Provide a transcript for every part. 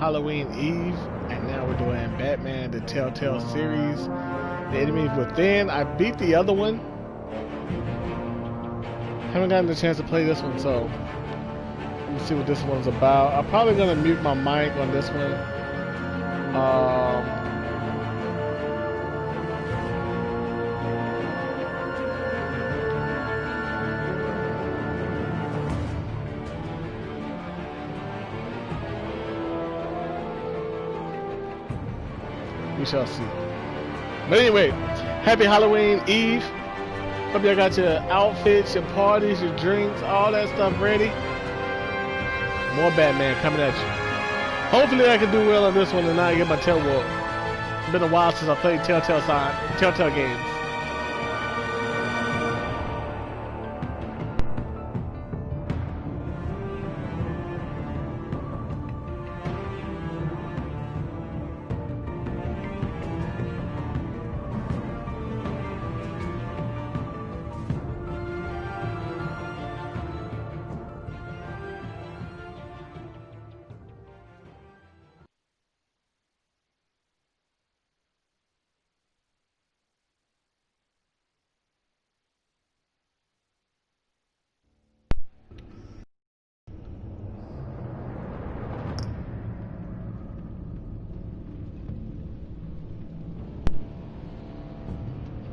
Halloween Eve, and now we're doing Batman the Telltale series. The Enemy Within. I beat the other one. Haven't gotten the chance to play this one, so let me see what this one's about. I'm probably gonna mute my mic on this one. We shall see. But anyway, happy Halloween Eve. Hope y'all got your outfits, your parties, your drinks, all that stuff ready. More Batman coming at you. Hopefully I can do well on this one and not get my tail whooped. It's been a while since I played Telltale games.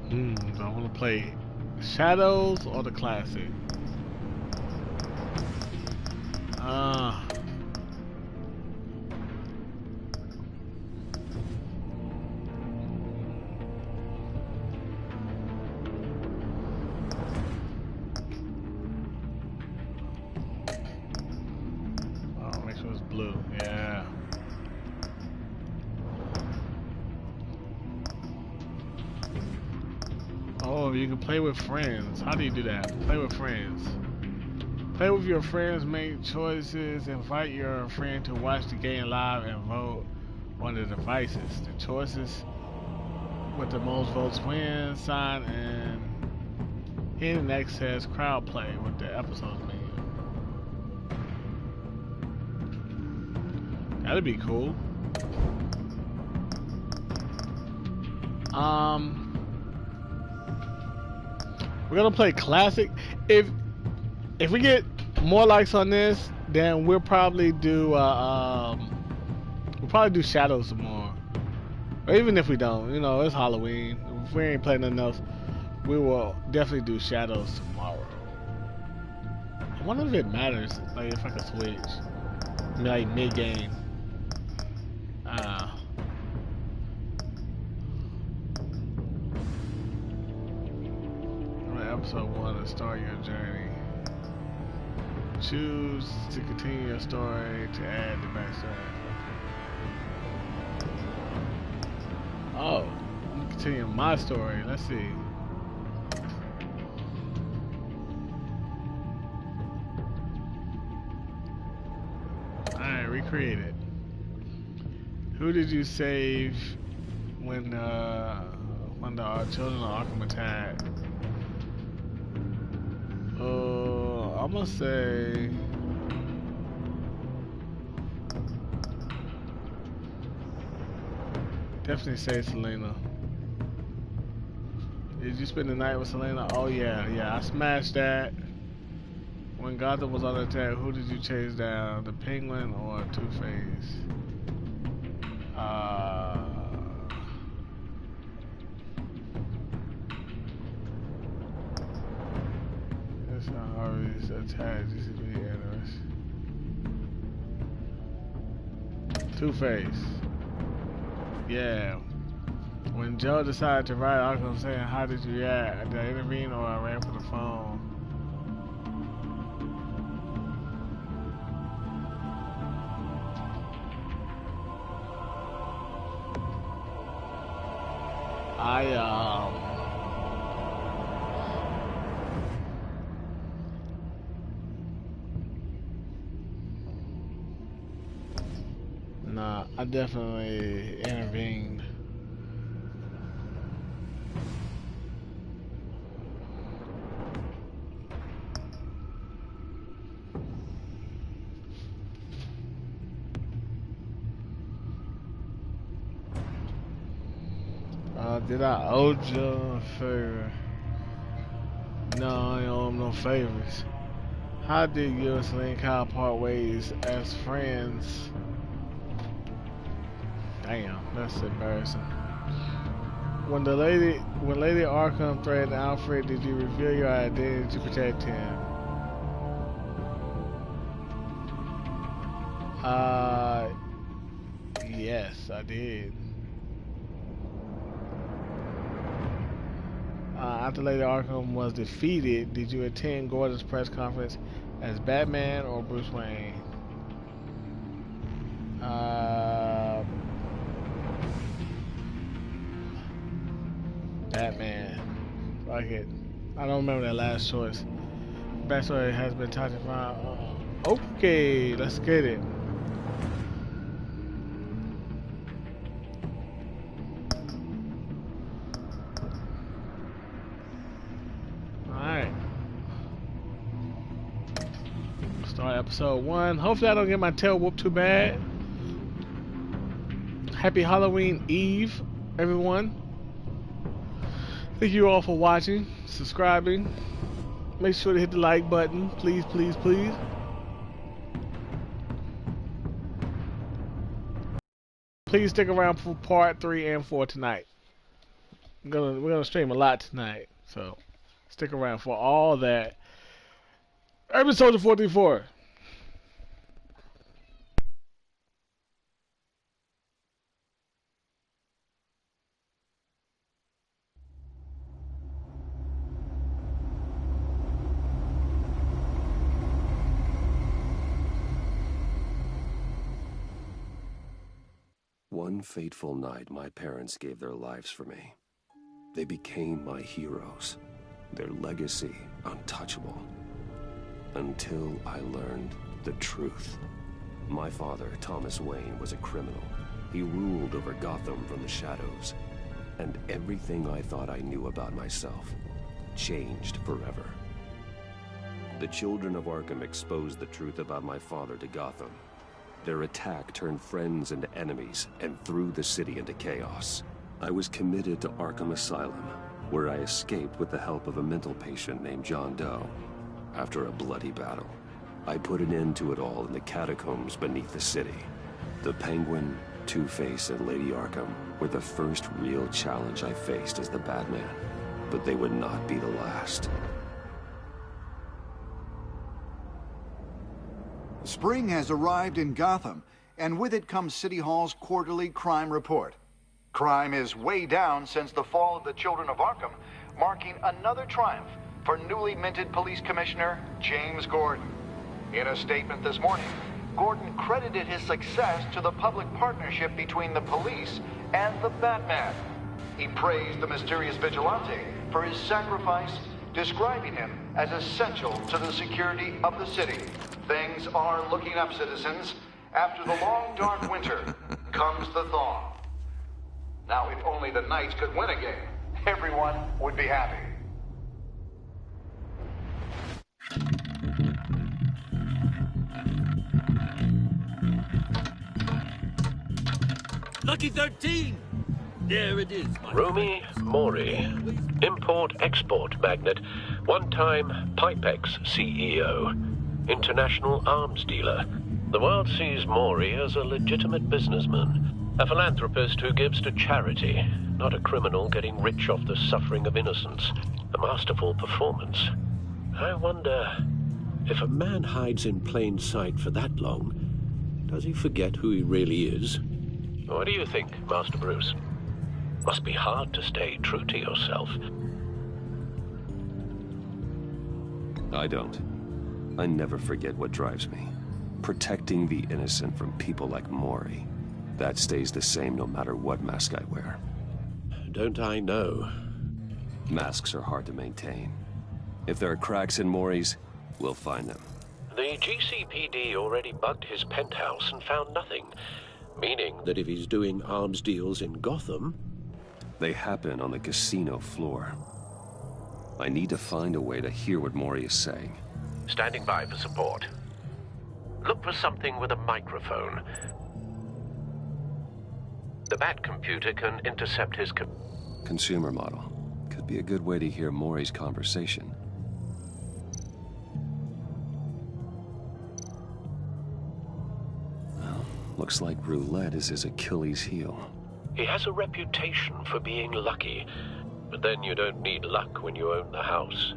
Do I want to play Shadows or the classic? Oh, make sure it's blue. Yeah. Oh, you can play with friends. How do you do that? Play with friends. Play with your friends, make choices, invite your friend to watch the game live and vote on the devices. The choices with the most votes win, sign, and hidden access crowd play with the episodes menu. That'd be cool. We're gonna play classic. If we get more likes on this, then we'll probably do Shadows some more. Or even if we don't, you know, it's Halloween. If we ain't playing nothing else, we will definitely do Shadows tomorrow. I wonder if it matters, like if I can switch, I mean, like mid game. Episode 1 to start your journey. Choose to continue your story to add the backstory. Oh, I'm continuing my story. Let's see. Alright, recreate it. Who did you save when the children of Arkham attacked? I'm gonna say definitely say Selena. Did you spend the night with Selena? Oh yeah, I smashed that. When Gotham was under attack, who did you chase down? The Penguin or Two-Face? Harvey's attached. This is really interesting. Two-Face. Yeah. When Joe decided to write Arkham saying, how did you react? Did I intervene or I ran for the phone? Nah, I definitely intervened. Did I owe you a favor? No, I don't owe him no favors. How did you and Celine Kyle part ways as friends? Damn, that's embarrassing. When Lady Arkham threatened Alfred, did you reveal your identity to protect him? Yes, I did. After Lady Arkham was defeated, did you attend Gordon's press conference as Batman or Bruce Wayne? Batman. Fuck it. I don't remember that last choice. Backstory has been touched upon. Okay, let's get it. Alright. Start episode 1. Hopefully I don't get my tail whooped too bad. Happy Halloween Eve, everyone. Thank you all for watching, subscribing. Make sure to hit the like button, please, please, please. Please stick around for part 3 and 4 tonight. We're gonna stream a lot tonight, so stick around for all that. Thaurbansoldier 44. One fateful night, my parents gave their lives for me. They became my heroes, their legacy untouchable. Until I learned the truth. My father, Thomas Wayne, was a criminal. He ruled over Gotham from the shadows. And everything I thought I knew about myself changed forever. The children of Arkham exposed the truth about my father to Gotham. Their attack turned friends into enemies and threw the city into chaos. I was committed to Arkham Asylum, where I escaped with the help of a mental patient named John Doe. After a bloody battle, I put an end to it all in the catacombs beneath the city. The Penguin, Two-Face, and Lady Arkham were the first real challenge I faced as the Batman, but they would not be the last. Spring has arrived in Gotham, and with it comes City Hall's quarterly crime report. Crime is way down since the fall of the Children of Arkham, marking another triumph for newly minted Police Commissioner James Gordon. In a statement this morning, Gordon credited his success to the public partnership between the police and the Batman. He praised the mysterious vigilante for his sacrifice, describing him as essential to the security of the city. Things are looking up, citizens. After the long, dark winter comes the thaw. Now, if only the Knights could win a game, everyone would be happy. Lucky 13! There it is, my Rumi Mori, import-export magnate, one-time Pipex CEO, international arms dealer. The world sees Mori as a legitimate businessman, a philanthropist who gives to charity, not a criminal getting rich off the suffering of innocence. A masterful performance. I wonder, if a man hides in plain sight for that long, does he forget who he really is? What do you think, Master Bruce? Must be hard to stay true to yourself. I don't. I never forget what drives me. Protecting the innocent from people like Mori. That stays the same no matter what mask I wear. Don't I know? Masks are hard to maintain. If there are cracks in Mori's, we'll find them. The GCPD already bugged his penthouse and found nothing. Meaning that if he's doing arms deals in Gotham... They happen on the casino floor. I need to find a way to hear what Mori is saying. Standing by for support. Look for something with a microphone. The Bat computer can intercept his... Consumer model. Could be a good way to hear Maury's conversation. Well, looks like roulette is his Achilles heel. He has a reputation for being lucky, but then you don't need luck when you own the house.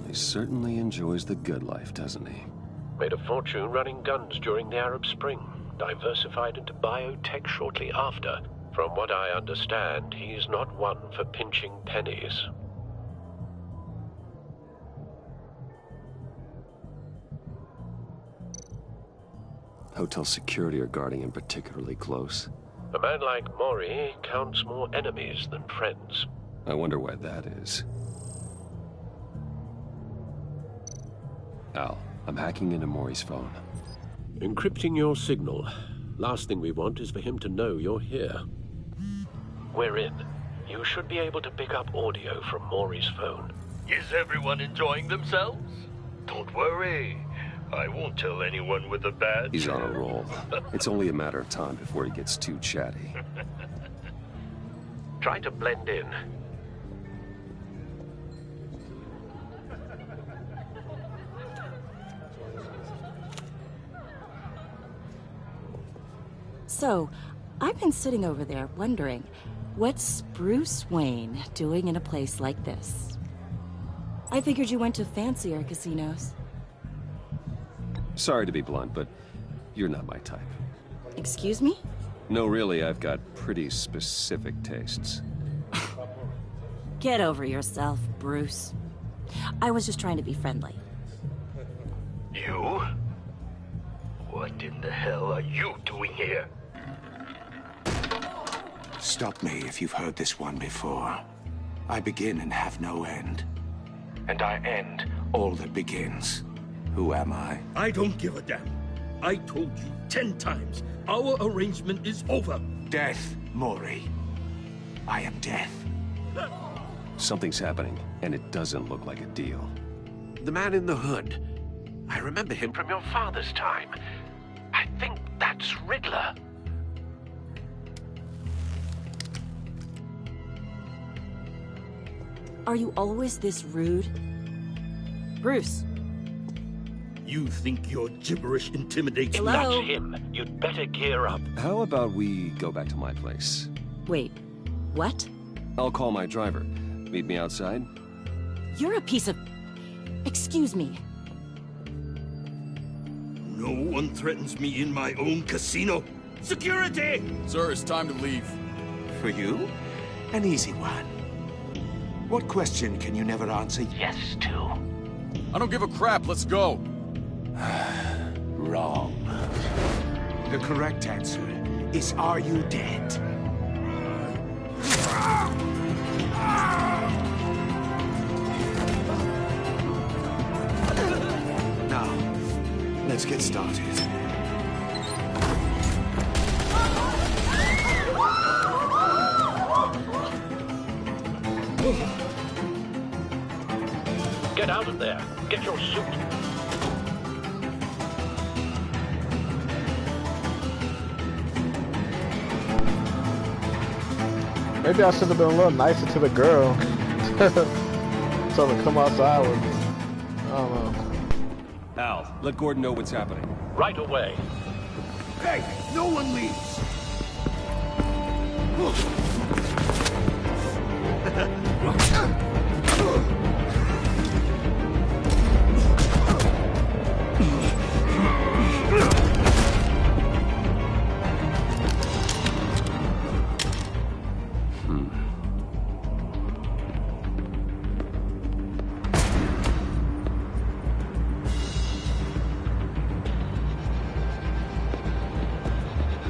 He certainly enjoys the good life, doesn't he? Made a fortune running guns during the Arab Spring. Diversified into biotech shortly after. From what I understand, he's not one for pinching pennies. Hotel security are guarding him particularly close. A man like Maury counts more enemies than friends. I wonder why that is. Al, I'm hacking into Maury's phone. Encrypting your signal. Last thing we want is for him to know you're here. We're in. You should be able to pick up audio from Maury's phone. Is everyone enjoying themselves? Don't worry. I won't tell anyone with a badge. He's on a roll. It's only a matter of time before he gets too chatty. Try to blend in. So, I've been sitting over there wondering, what's Bruce Wayne doing in a place like this? I figured you went to fancier casinos. Sorry to be blunt, but you're not my type. Excuse me? No, really, I've got pretty specific tastes. Get over yourself, Bruce. I was just trying to be friendly. You? What in the hell are you doing here? Stop me if you've heard this one before. I begin and have no end. And I end all that begins. Who am I? I don't give a damn. I told you 10 times. Our arrangement is over. Death, Maury. I am death. Something's happening, and it doesn't look like a deal. The man in the hood. I remember him from your father's time. I think that's Riddler. Are you always this rude? Bruce. You think your gibberish intimidates Hello? me? That's him. You'd better gear up. How about we go back to my place? Wait, what? I'll call my driver. Meet me outside? You're a piece of... Excuse me. No one threatens me in my own casino. Security! Sir, it's time to leave. For you? An easy one. What question can you never answer yes to? I don't give a crap, let's go. Wrong. The correct answer is, are you dead? Now, let's get started. Get out of there. Get your suit. Maybe I should have been a little nicer to the girl. So to come outside with me. I don't know. Al, let Gordon know what's happening. Right away. Hey, no one leaves!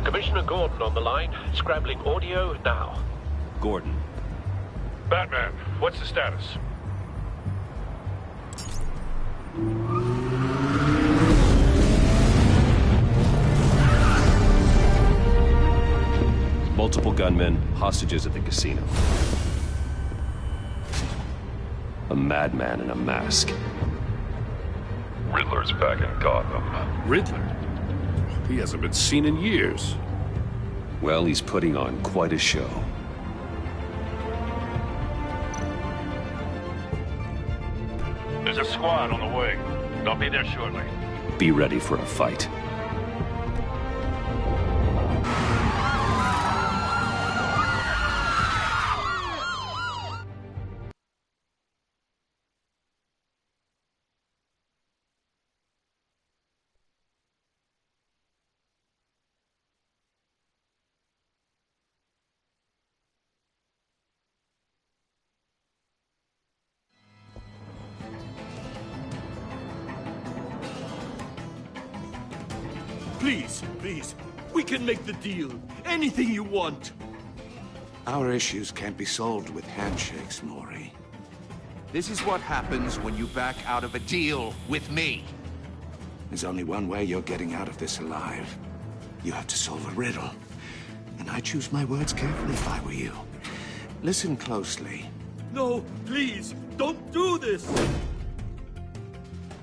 Commissioner Gordon on the line. Scrambling audio now. Gordon. Batman, what's the status? Multiple gunmen, hostages at the casino. A madman in a mask. Riddler's back in Gotham. Riddler? He hasn't been seen in years. Well, he's putting on quite a show. There's a squad on the way. They'll be there shortly. Be ready for a fight. Please, please, we can make the deal. Anything you want. Our issues can't be solved with handshakes, Maury. This is what happens when you back out of a deal with me. There's only one way you're getting out of this alive. You have to solve a riddle. And I choose my words carefully if I were you. Listen closely. No, please, don't do this!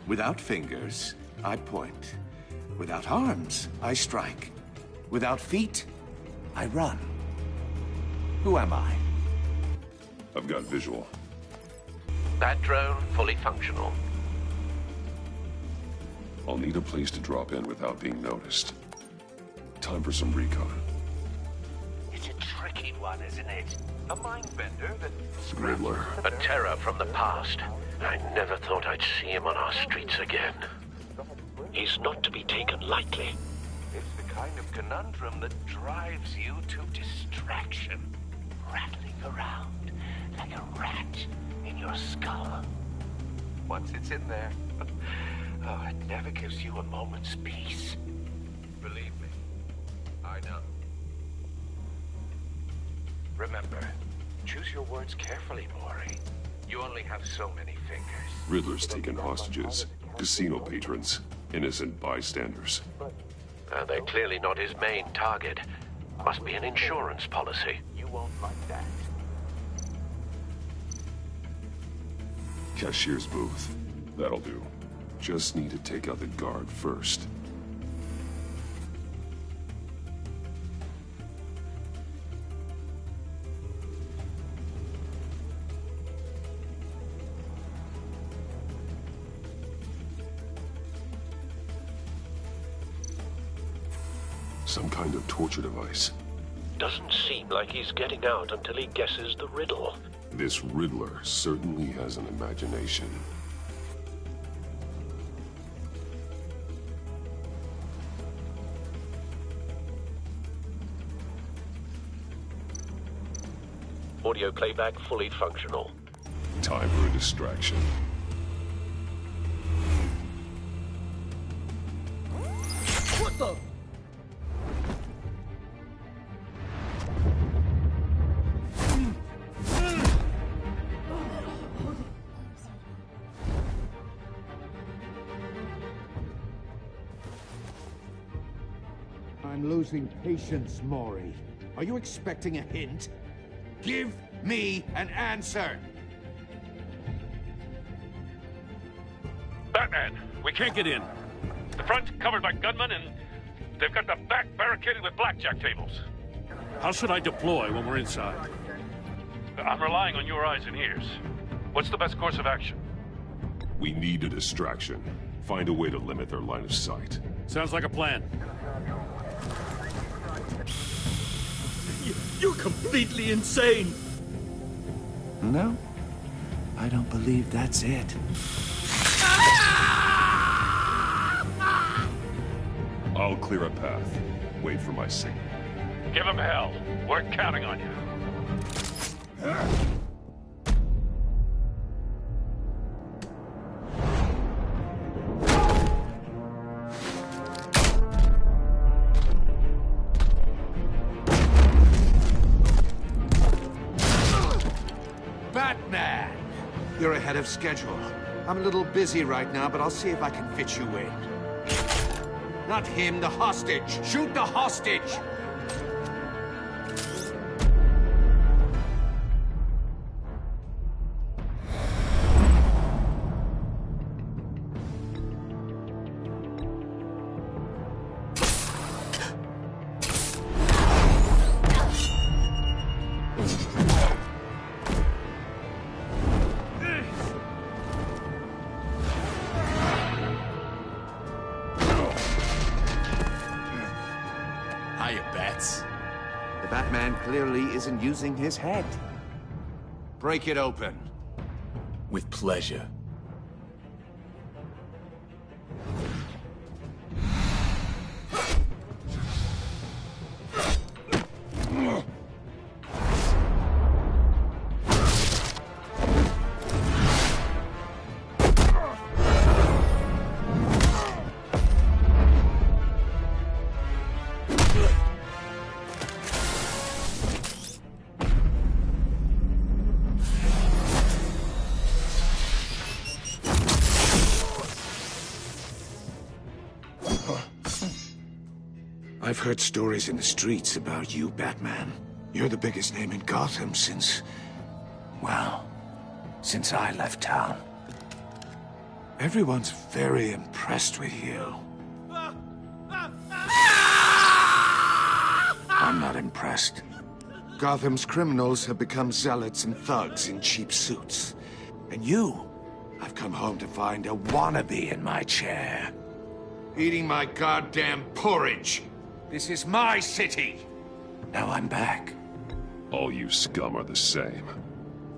Without fingers, I point. Without arms, I strike. Without feet, I run. Who am I? I've got visual. That drone fully functional. I'll need a place to drop in without being noticed. Time for some recon. It's a tricky one, isn't it? A mind bender that... Riddler. A terror from the past. I never thought I'd see him on our streets again. He's not to be taken lightly. It's the kind of conundrum that drives you to distraction. Rattling around like a rat in your skull. Once it's in there, oh, it never gives you a moment's peace. Believe me, I know. Remember, choose your words carefully, Maury. You only have so many fingers. Riddler's taken hostages. Casino patrons. Innocent bystanders. They're clearly not his main target. Must be an insurance policy. You won't like that. Cashier's booth. That'll do. Just need to take out the guard first. Some kind of torture device. Doesn't seem like he's getting out until he guesses the riddle. This Riddler certainly has an imagination. Audio playback fully functional. Time for a distraction. What the? I'm losing patience, Maury. Are you expecting a hint? Give me an answer! Batman, we can't get in. The front's covered by gunmen, and they've got the back barricaded with blackjack tables. How should I deploy when we're inside? I'm relying on your eyes and ears. What's the best course of action? We need a distraction. Find a way to limit their line of sight. Sounds like a plan. You're completely insane! No, I don't believe that's it. I'll clear a path. Wait for my signal. Give him hell. We're counting on you. Batman! You're ahead of schedule. I'm a little busy right now, but I'll see if I can fit you in. Not him, the hostage! Shoot the hostage! Hiya, Bats. The Batman clearly isn't using his head. Break it open. With pleasure. I've heard stories in the streets about you, Batman. You're the biggest name in Gotham since... well, since I left town. Everyone's very impressed with you. I'm not impressed. Gotham's criminals have become zealots and thugs in cheap suits. And you, I've come home to find a wannabe in my chair. Eating my goddamn porridge. This is my city! Now I'm back. All you scum are the same.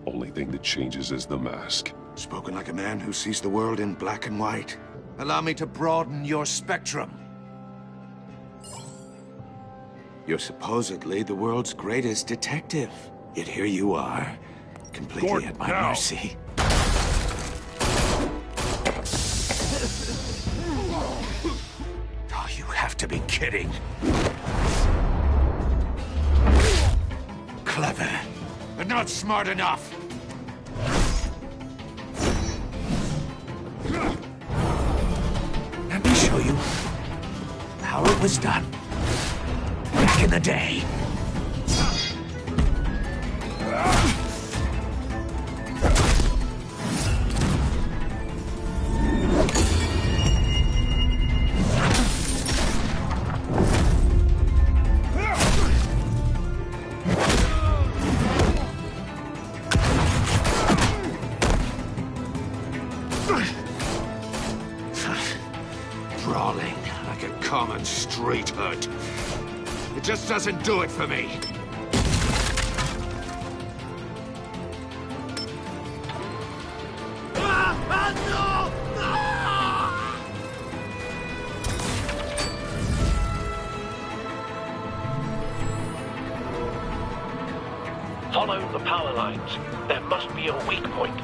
Only thing that changes is the mask. Spoken like a man who sees the world in black and white. Allow me to broaden your spectrum. You're supposedly the world's greatest detective. Yet here you are, completely Gordon, at my now. mercy. Oh, you have to be kidding. Clever, but not smart enough. Let me show you how it was done back in the day. Brawling like a common street hood. It just doesn't do it for me. Follow the power lines. There must be a weak point.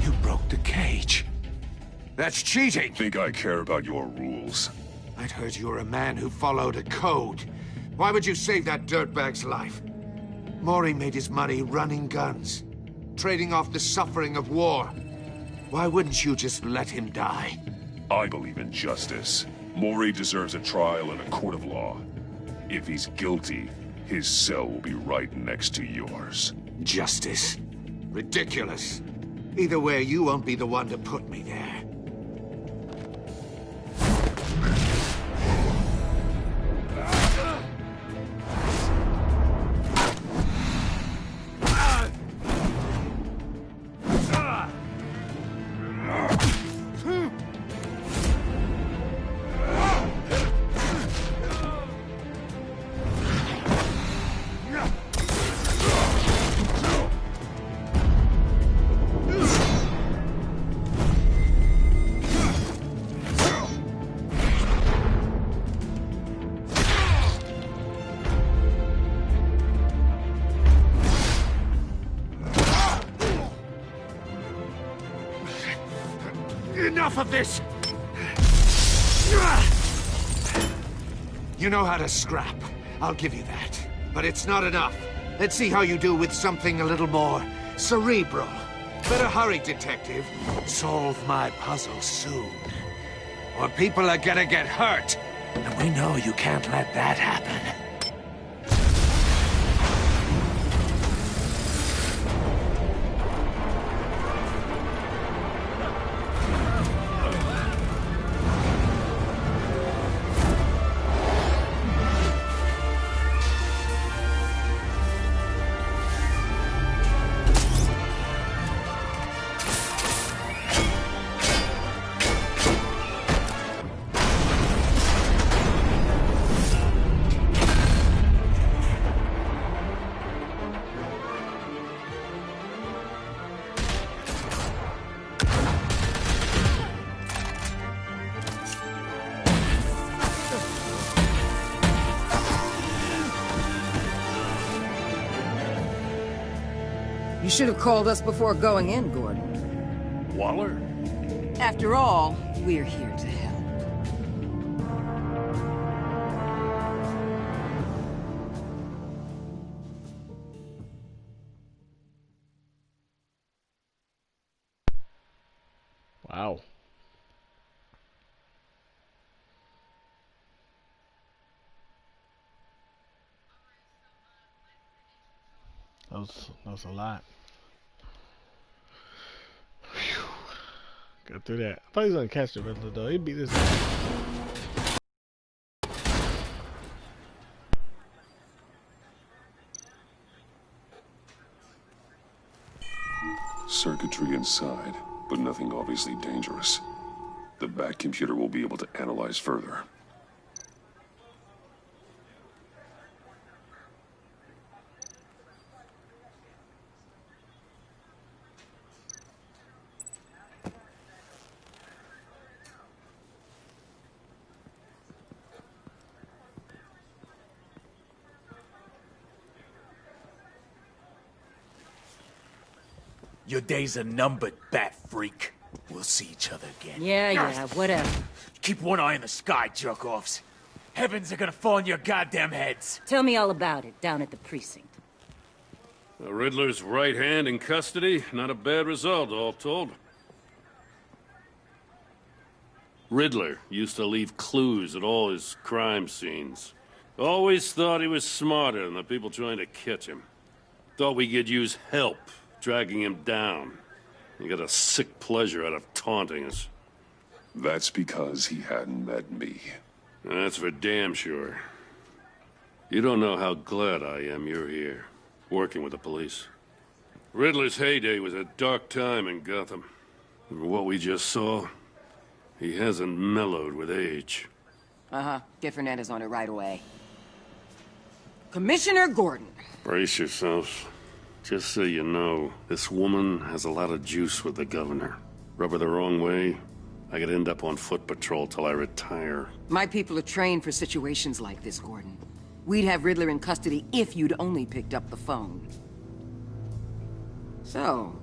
You broke the cage. That's cheating! Think I care about your rules? I'd heard you were a man who followed a code. Why would you save that dirtbag's life? Mori made his money running guns, trading off the suffering of war. Why wouldn't you just let him die? I believe in justice. Mori deserves a trial in a court of law. If he's guilty, his cell will be right next to yours. Justice? Ridiculous. Either way, you won't be the one to put me there. Enough of this! You know how to scrap. I'll give you that. But it's not enough. Let's see how you do with something a little more cerebral. Better hurry, detective. Solve my puzzle soon. Or people are gonna get hurt. And we know you can't let that happen. You should have called us before going in, Gordon. Waller? After all, we're here to help. Wow. That was a lot. Whew. Got through that. I thought he was gonna catch the Riddler though. He beat this guy. Circuitry inside, but nothing obviously dangerous. The back computer will be able to analyze further. Your days are numbered, bat freak. We'll see each other again. Yeah, whatever. Keep one eye in the sky, jerk-offs. Heavens are gonna fall on your goddamn heads. Tell me all about it down at the precinct. The Riddler's right hand in custody. Not a bad result, all told. Riddler used to leave clues at all his crime scenes. Always thought he was smarter than the people trying to catch him. Thought we could use help dragging him down. He got a sick pleasure out of taunting us. That's because he hadn't met me. That's for damn sure. You don't know how glad I am you're here, working with the police. Riddler's heyday was a dark time in Gotham. From what we just saw, he hasn't mellowed with age. Uh-huh. Get Fernandez on it right away. Commissioner Gordon. Brace yourselves. Just so you know, this woman has a lot of juice with the governor. Rub her the wrong way, I could end up on foot patrol till I retire. My people are trained for situations like this, Gordon. We'd have Riddler in custody if you'd only picked up the phone. So,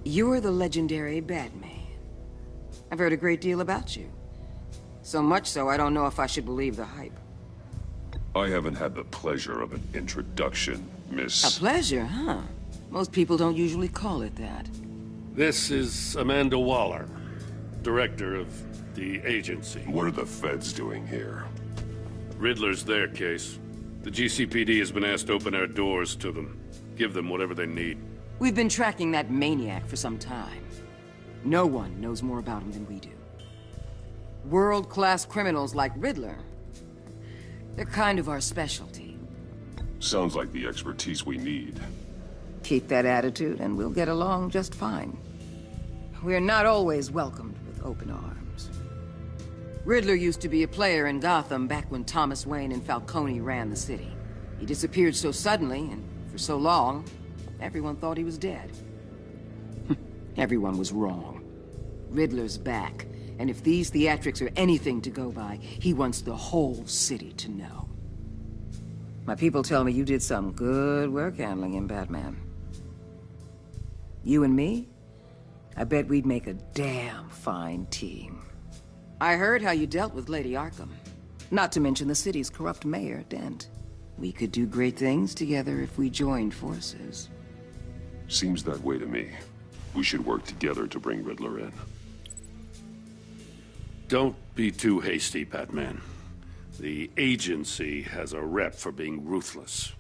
you're the legendary Batman. I've heard a great deal about you. So much so, I don't know if I should believe the hype. I haven't had the pleasure of an introduction, Miss... A pleasure, huh? Most people don't usually call it that. This is Amanda Waller, director of the agency. What are the feds doing here? Riddler's their case. The GCPD has been asked to open our doors to them. Give them whatever they need. We've been tracking that maniac for some time. No one knows more about him than we do. World-class criminals like Riddler. They're kind of our specialty. Sounds like the expertise we need. Keep that attitude and we'll get along just fine. We're not always welcomed with open arms. Riddler used to be a player in Gotham back when Thomas Wayne and Falcone ran the city. He disappeared so suddenly and for so long, everyone thought he was dead. Everyone was wrong. Riddler's back, and if these theatrics are anything to go by, he wants the whole city to know. My people tell me you did some good work handling him, Batman. You and me? I bet we'd make a damn fine team. I heard how you dealt with Lady Arkham. Not to mention the city's corrupt mayor, Dent. We could do great things together if we joined forces. Seems that way to me. We should work together to bring Riddler in. Don't be too hasty, Batman. The agency has a rep for being ruthless.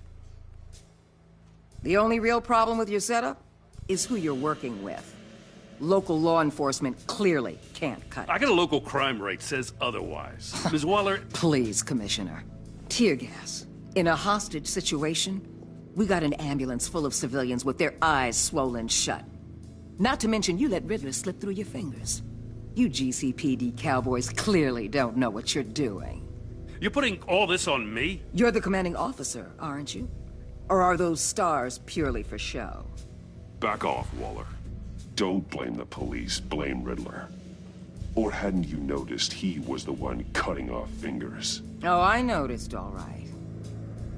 The only real problem with your setup is who you're working with. Local law enforcement clearly can't cut it. I got a local crime rate says otherwise. Ms. Waller... Please, Commissioner. Tear gas. In a hostage situation, we got an ambulance full of civilians with their eyes swollen shut. Not to mention you let Riddler slip through your fingers. You GCPD cowboys clearly don't know what you're doing. You're putting all this on me? You're the commanding officer, aren't you? Or are those stars purely for show? Back off, Waller. Don't blame the police, blame Riddler. Or hadn't you noticed he was the one cutting off fingers? Oh, I noticed, all right.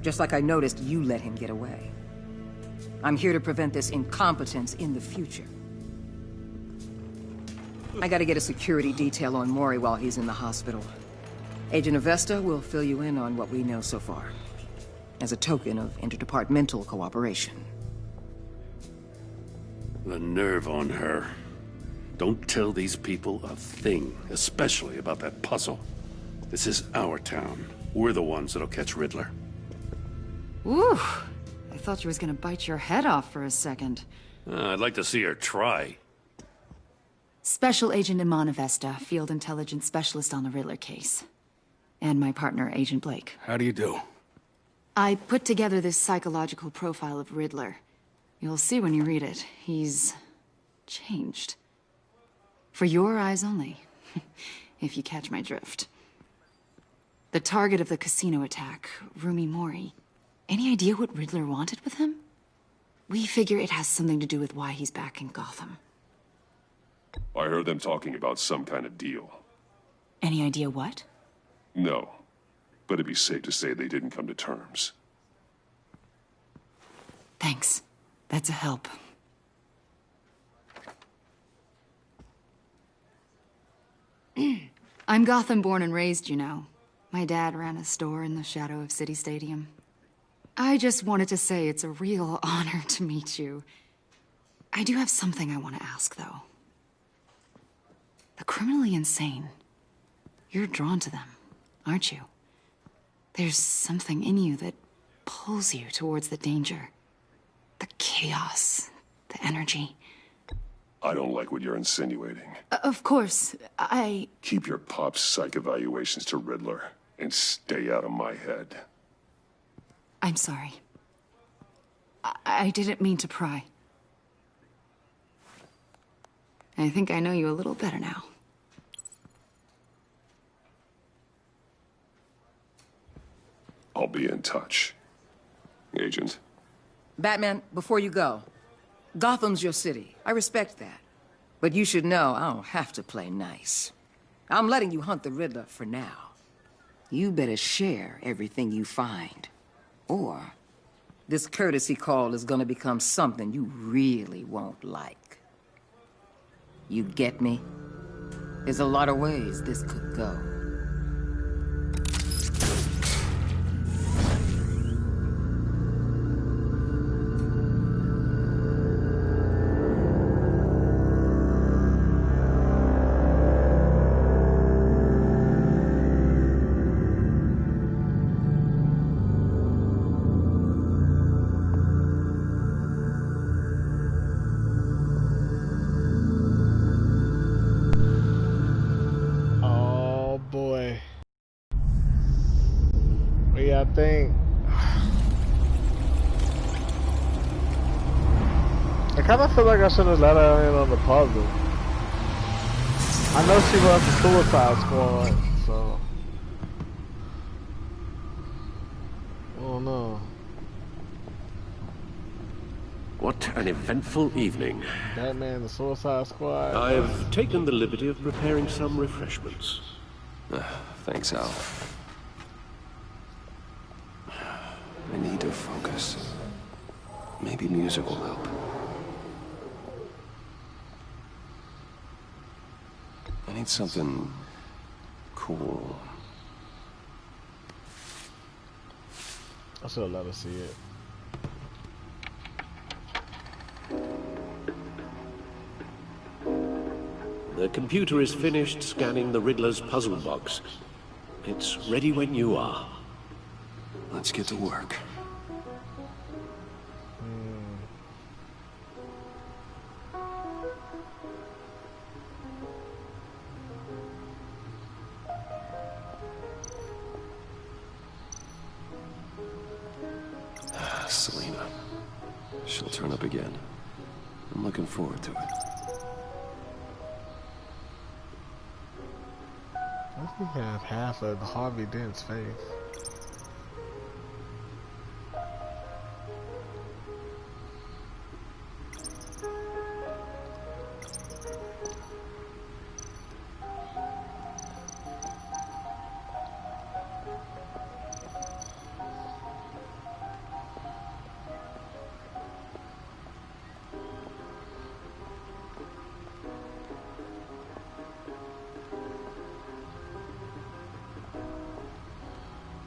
Just like I noticed you let him get away. I'm here to prevent this incompetence in the future. I gotta get a security detail on Mori while he's in the hospital. Agent Avesta will fill you in on what we know so far, as a token of interdepartmental cooperation. The nerve on her. Don't tell these people a thing, especially about that puzzle. This is our town. We're the ones that'll catch Riddler. Ooh, I thought you was gonna bite your head off for a second. I'd like to see her try. Special Agent Iman Avesta, Field Intelligence Specialist on the Riddler case. And my partner, Agent Blake. How do you do? I put together this psychological profile of Riddler. You'll see when you read it. He's changed. For your eyes only, if you catch my drift. The target of the casino attack, Rumi Mori. Any idea what Riddler wanted with him? We figure it has something to do with why he's back in Gotham. I heard them talking about some kind of deal. Any idea what? No, but it'd be safe to say they didn't come to terms. Thanks. That's a help. I'm Gotham born and raised, you know. My dad ran a store in the shadow of City Stadium. I just wanted to say it's a real honor to meet you. I do have something I want to ask, though. The criminally insane. You're drawn to them, aren't you? There's something in you that pulls you towards the danger. The chaos, the energy. I don't like what you're insinuating. Of course, I... Keep your pop's psych evaluations to Riddler, and stay out of my head. I'm sorry. I didn't mean to pry. I think I know you a little better now. I'll be in touch. Agent. Batman, before you go, Gotham's your city. I respect that. But you should know I don't have to play nice. I'm letting you hunt the Riddler for now. You better share everything you find. Or this courtesy call is gonna become something you really won't like. You get me? There's a lot of ways this could go. I kind of feel like I should have let her in on the puzzle. I know she runs the Suicide Squad, so I don't know. What an eventful evening. Batman, the Suicide Squad. I've taken the liberty of preparing some refreshments. Thanks, Al. I need to focus. Maybe music will help. I need something cool. I should have let her see it. The computer is finished scanning the Riddler's puzzle box. It's ready when you are. Let's get to work. Selena. She'll turn up again. I'm looking forward to it. I think I have half of Harvey Dent's face.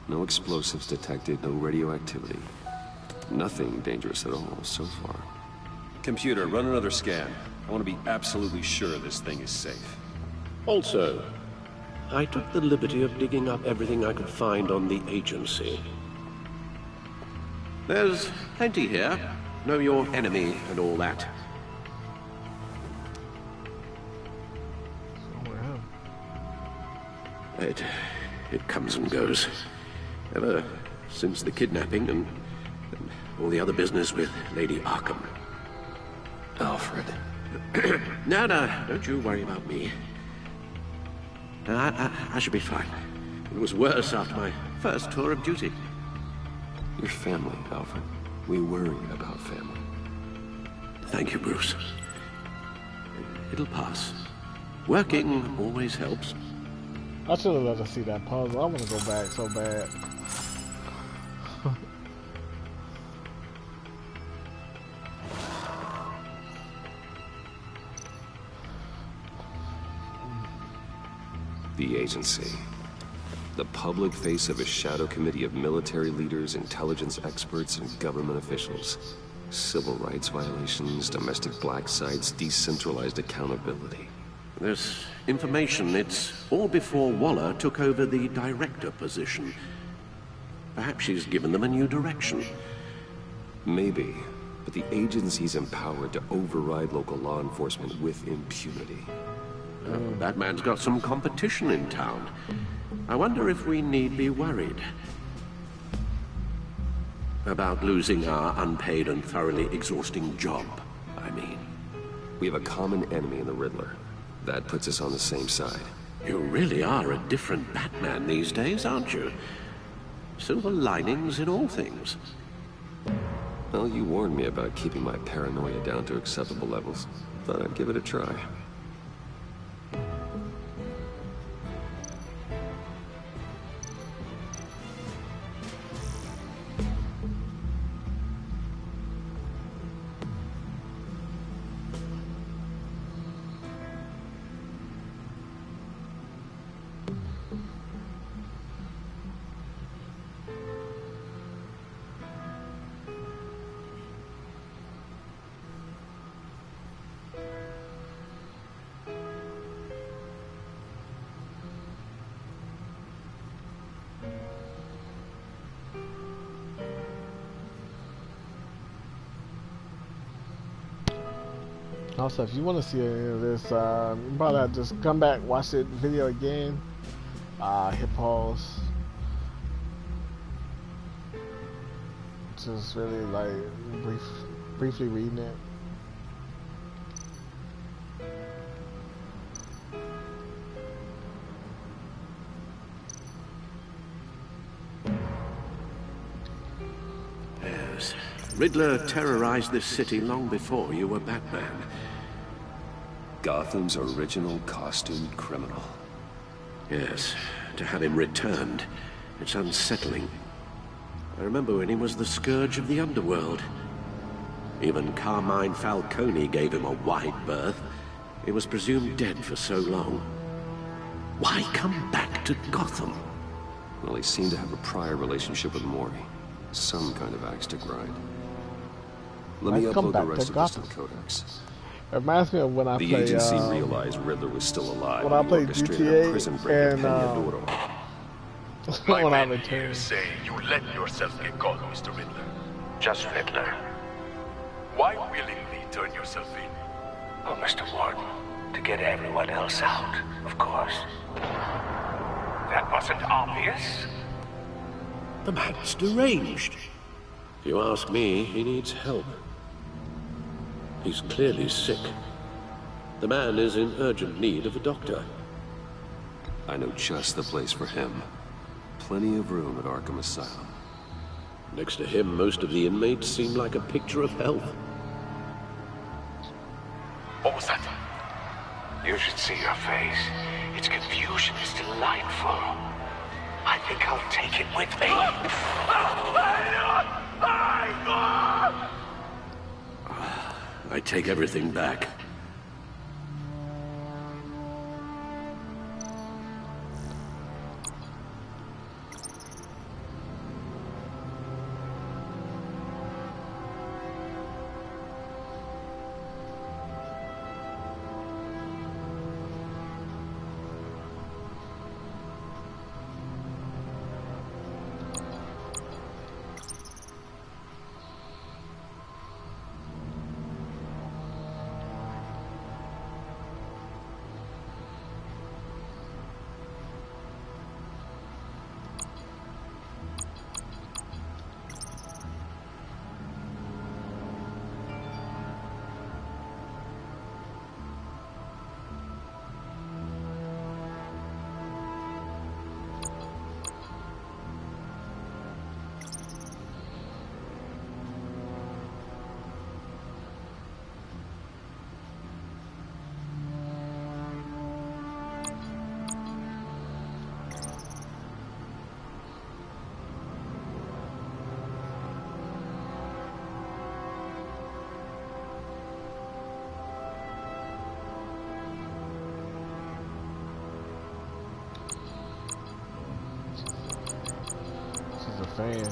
No explosives detected, no radioactivity. Nothing dangerous at all so far. Computer, run another scan. I want to be absolutely sure this thing is safe. Also, I took the liberty of digging up everything I could find on the agency. There's plenty here. Know your enemy and all that. It comes and goes. Ever since the kidnapping and all the other business with Lady Arkham. Alfred. No, don't you worry about me. I should be fine. It was worse after my first tour of duty. Your family, Alfred. We worry about family. Thank you, Bruce. It'll pass. Working always helps. I should have let her see that puzzle. I want to go back so bad. The agency. The public face of a shadow committee of military leaders, intelligence experts, and government officials. Civil rights violations, domestic black sites, decentralized accountability. This information, it's all before Waller took over the director position. Perhaps she's given them a new direction. Maybe, but the agency's empowered to override local law enforcement with impunity. Batman's got some competition in town. I wonder if we need be worried about losing our unpaid and thoroughly exhausting job, I mean. We have a common enemy in the Riddler. That puts us on the same side. You really are a different Batman these days, aren't you? Silver linings in all things. Well, you warned me about keeping my paranoia down to acceptable levels. Thought I'd give it a try. Also, if you want to see any of this, you probably have to just come back, watch the video again, hit pause. Just really like briefly reading it. Yes. Riddler terrorized this city long before you were Batman. Gotham's original costumed criminal. Yes, to have him returned, it's unsettling. I remember when he was the scourge of the underworld. Even Carmine Falcone gave him a wide berth. He was presumed dead for so long. Why come back to Gotham? Well, he seemed to have a prior relationship with Mori. Some kind of axe to grind. Let me upload the rest of this to the Codex. It reminds me of when I played. The agency realized Riddler was still alive when I played GTA prison break and my men here say you let yourself get caught, Mr. Riddler. Just Riddler. Why willingly turn yourself in? Oh, Mr. Warden, to get everyone else out, of course. That wasn't obvious. The man's deranged. If you ask me, he needs help. He's clearly sick. The man is in urgent need of a doctor. I know just the place for him. Plenty of room at Arkham Asylum. Next to him, most of the inmates seem like a picture of health. What was that? You should see your face. Its confusion is delightful. I think I'll take it with me. I take everything back. saying.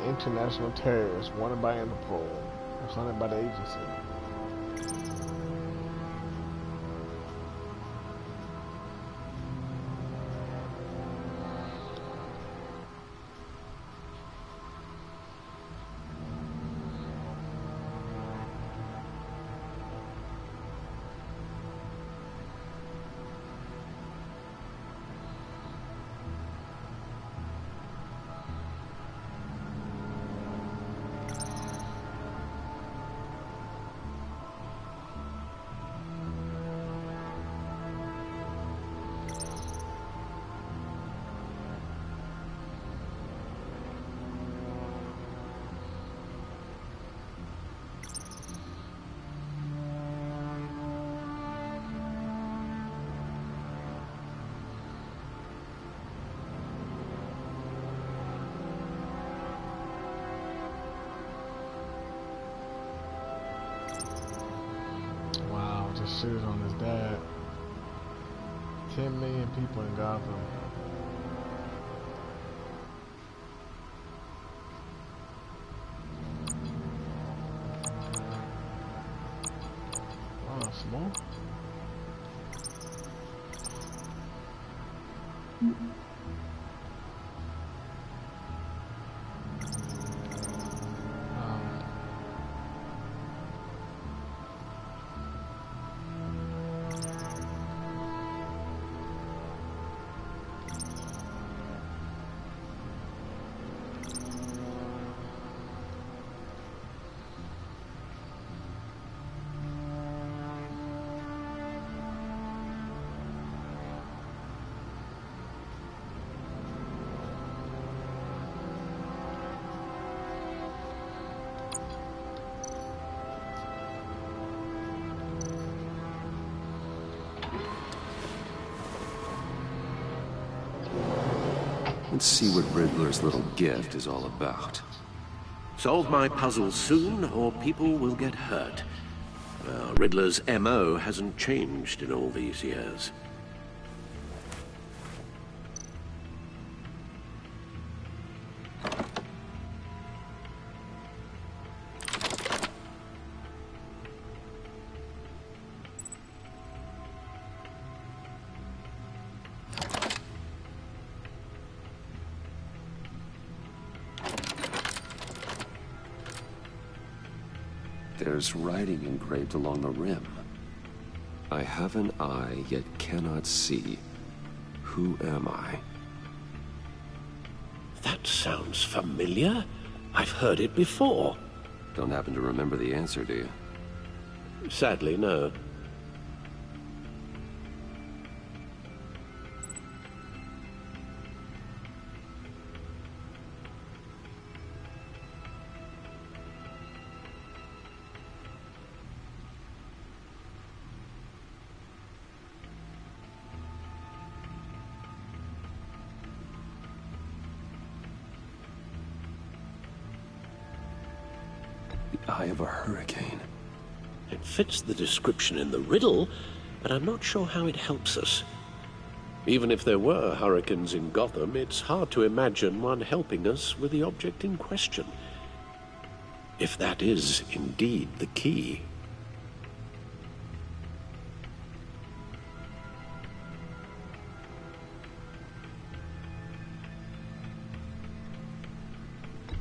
International terrorist wanted by Interpol, funded by the agency. Just shitted on his dad. 10 million people in Gotham. Oh, smoke. Let's see what Riddler's little gift is all about. Solve my puzzles soon, or people will get hurt. Riddler's MO hasn't changed in all these years. There's writing engraved along the rim. I have an eye, yet cannot see. Who am I? That sounds familiar. I've heard it before. Don't happen to remember the answer, do you? Sadly, no. Eye of a hurricane. It fits the description in the riddle, but I'm not sure how it helps us. Even if there were hurricanes in Gotham, it's hard to imagine one helping us with the object in question. If that is indeed the key.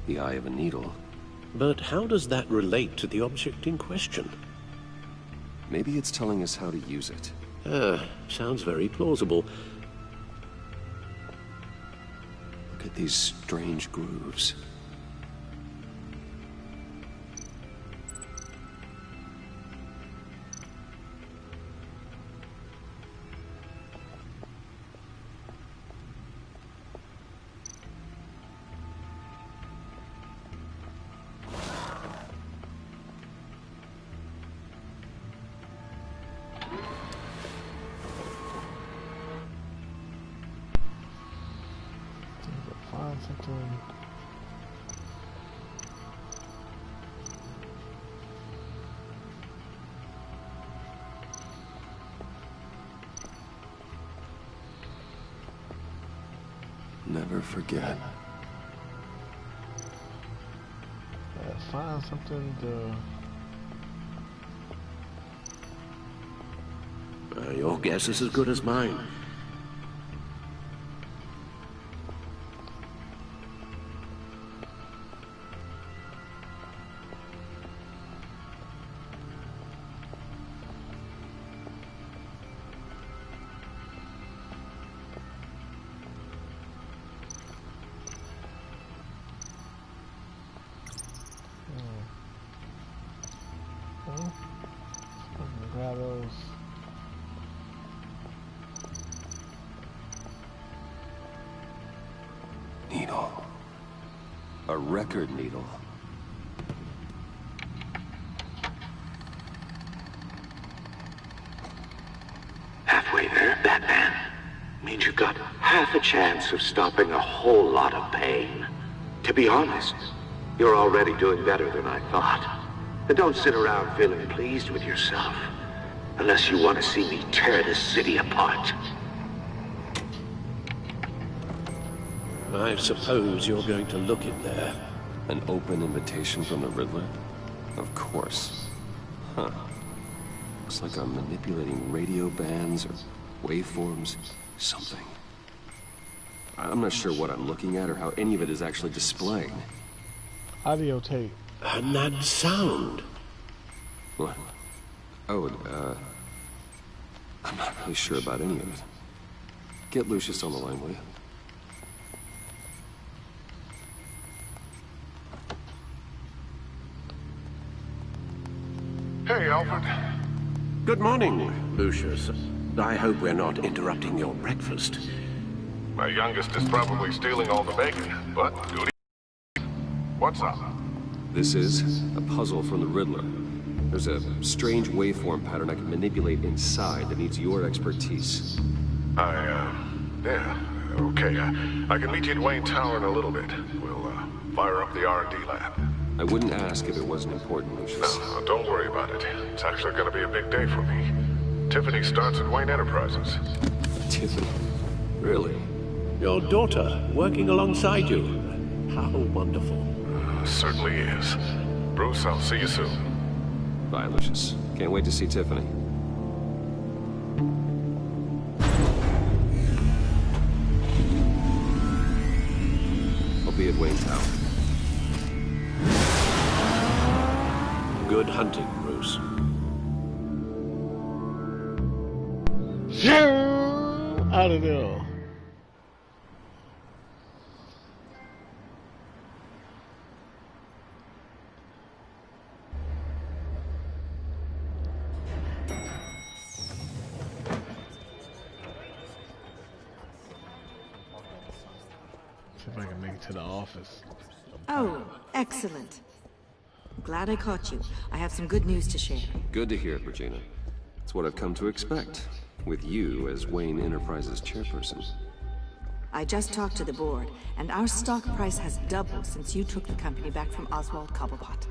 The eye of a needle. But how does that relate to the object in question? Maybe it's telling us how to use it. Sounds very plausible. Look at these strange grooves. Find something. Never forget. Find something to... Your guess is as good as mine. Grab those. Needle. A record needle. Halfway there, Batman. Means you've got half a chance of stopping a whole lot of pain. To be honest, you're already doing better than I thought. And don't sit around feeling pleased with yourself. Unless you want to see me tear this city apart. I suppose you're going to look in there. An open invitation from the Riddler? Of course. Huh. Looks like I'm manipulating radio bands or waveforms. Something. I'm not sure what I'm looking at or how any of it is actually displaying. Audio tape. And that sound. What? Oh, I'm not really sure about any of it. Get Lucius on the line, will you? Hey, Alfred. Good morning, Lucius. I hope we're not interrupting your breakfast. My youngest is probably stealing all the bacon, but duty. What's up? This is a puzzle from the Riddler. There's a strange waveform pattern I can manipulate inside that needs your expertise. Yeah, okay. I can meet you at Wayne Tower in a little bit. We'll, fire up the R&D lab. I wouldn't ask if it wasn't important, Lucius. No, don't worry about it. It's actually gonna be a big day for me. Tiffany starts at Wayne Enterprises. Tiffany? Really? Your daughter, working alongside you. How wonderful. Certainly is. Bruce, I'll see you soon. Bye, Lucius. Can't wait to see Tiffany. I'll be at Wayne Tower. Good hunting, Bruce. I don't know. See if I can make it to the office. Oh, excellent. Glad I caught you. I have some good news to share. Good to hear it, Regina. It's what I've come to expect, with you as Wayne Enterprises chairperson. I just talked to the board, and our stock price has doubled since you took the company back from Oswald Cobblepot.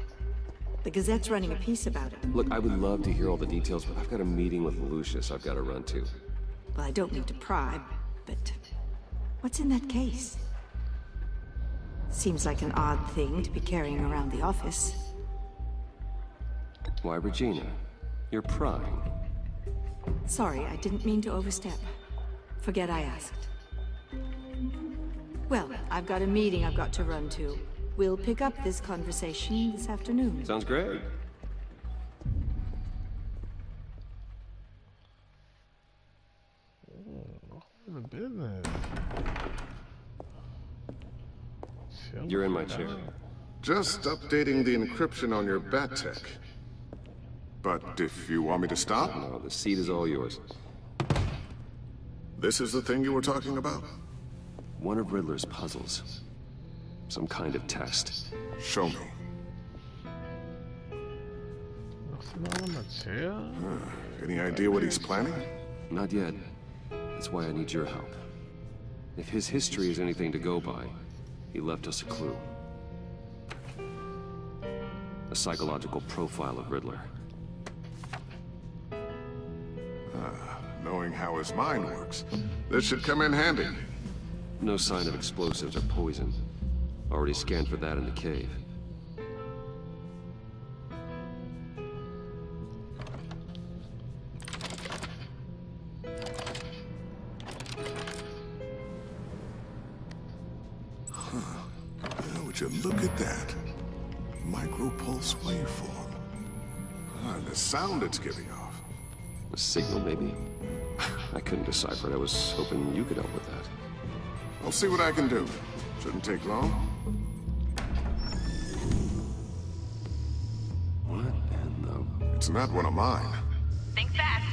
The Gazette's running a piece about it. Look, I would love to hear all the details, but I've got a meeting with Lucius I've got to run to. Well, I don't mean to pry, but what's in that case? Seems like an odd thing to be carrying around the office. Why, Regina? You're prying. Sorry, I didn't mean to overstep. Forget I asked. Well, I've got a meeting I've got to run to. We'll pick up this conversation this afternoon. Sounds great. The business. chair? Just updating the encryption on your bat tech. But if you want me to stop? No, the seat is all yours. This is the thing you were talking about? One of Riddler's puzzles. Some kind of test. Show me. Any idea what he's planning? Not yet. That's why I need your help. If his history is anything to go by, he left us a clue. A psychological profile of Riddler. Knowing how his mind works, this should come in handy. No sign of explosives or poison. Already scanned for that in the cave. Would you look at that? Micropulse waveform. The sound it's giving off. A signal, maybe? I couldn't decipher it. I was hoping you could help with that. I'll see what I can do. Shouldn't take long. What in the... It's not one of mine. Think fast.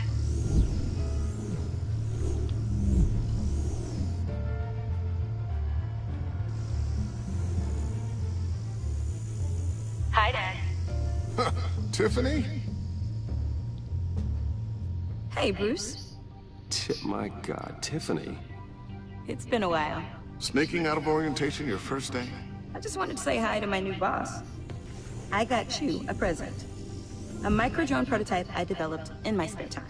Hi, Dad. Tiffany? Hey, Bruce. My God, Tiffany. It's been a while. Sneaking out of orientation your first day? I just wanted to say hi to my new boss. I got you a present. A micro-drone prototype I developed in my spare time.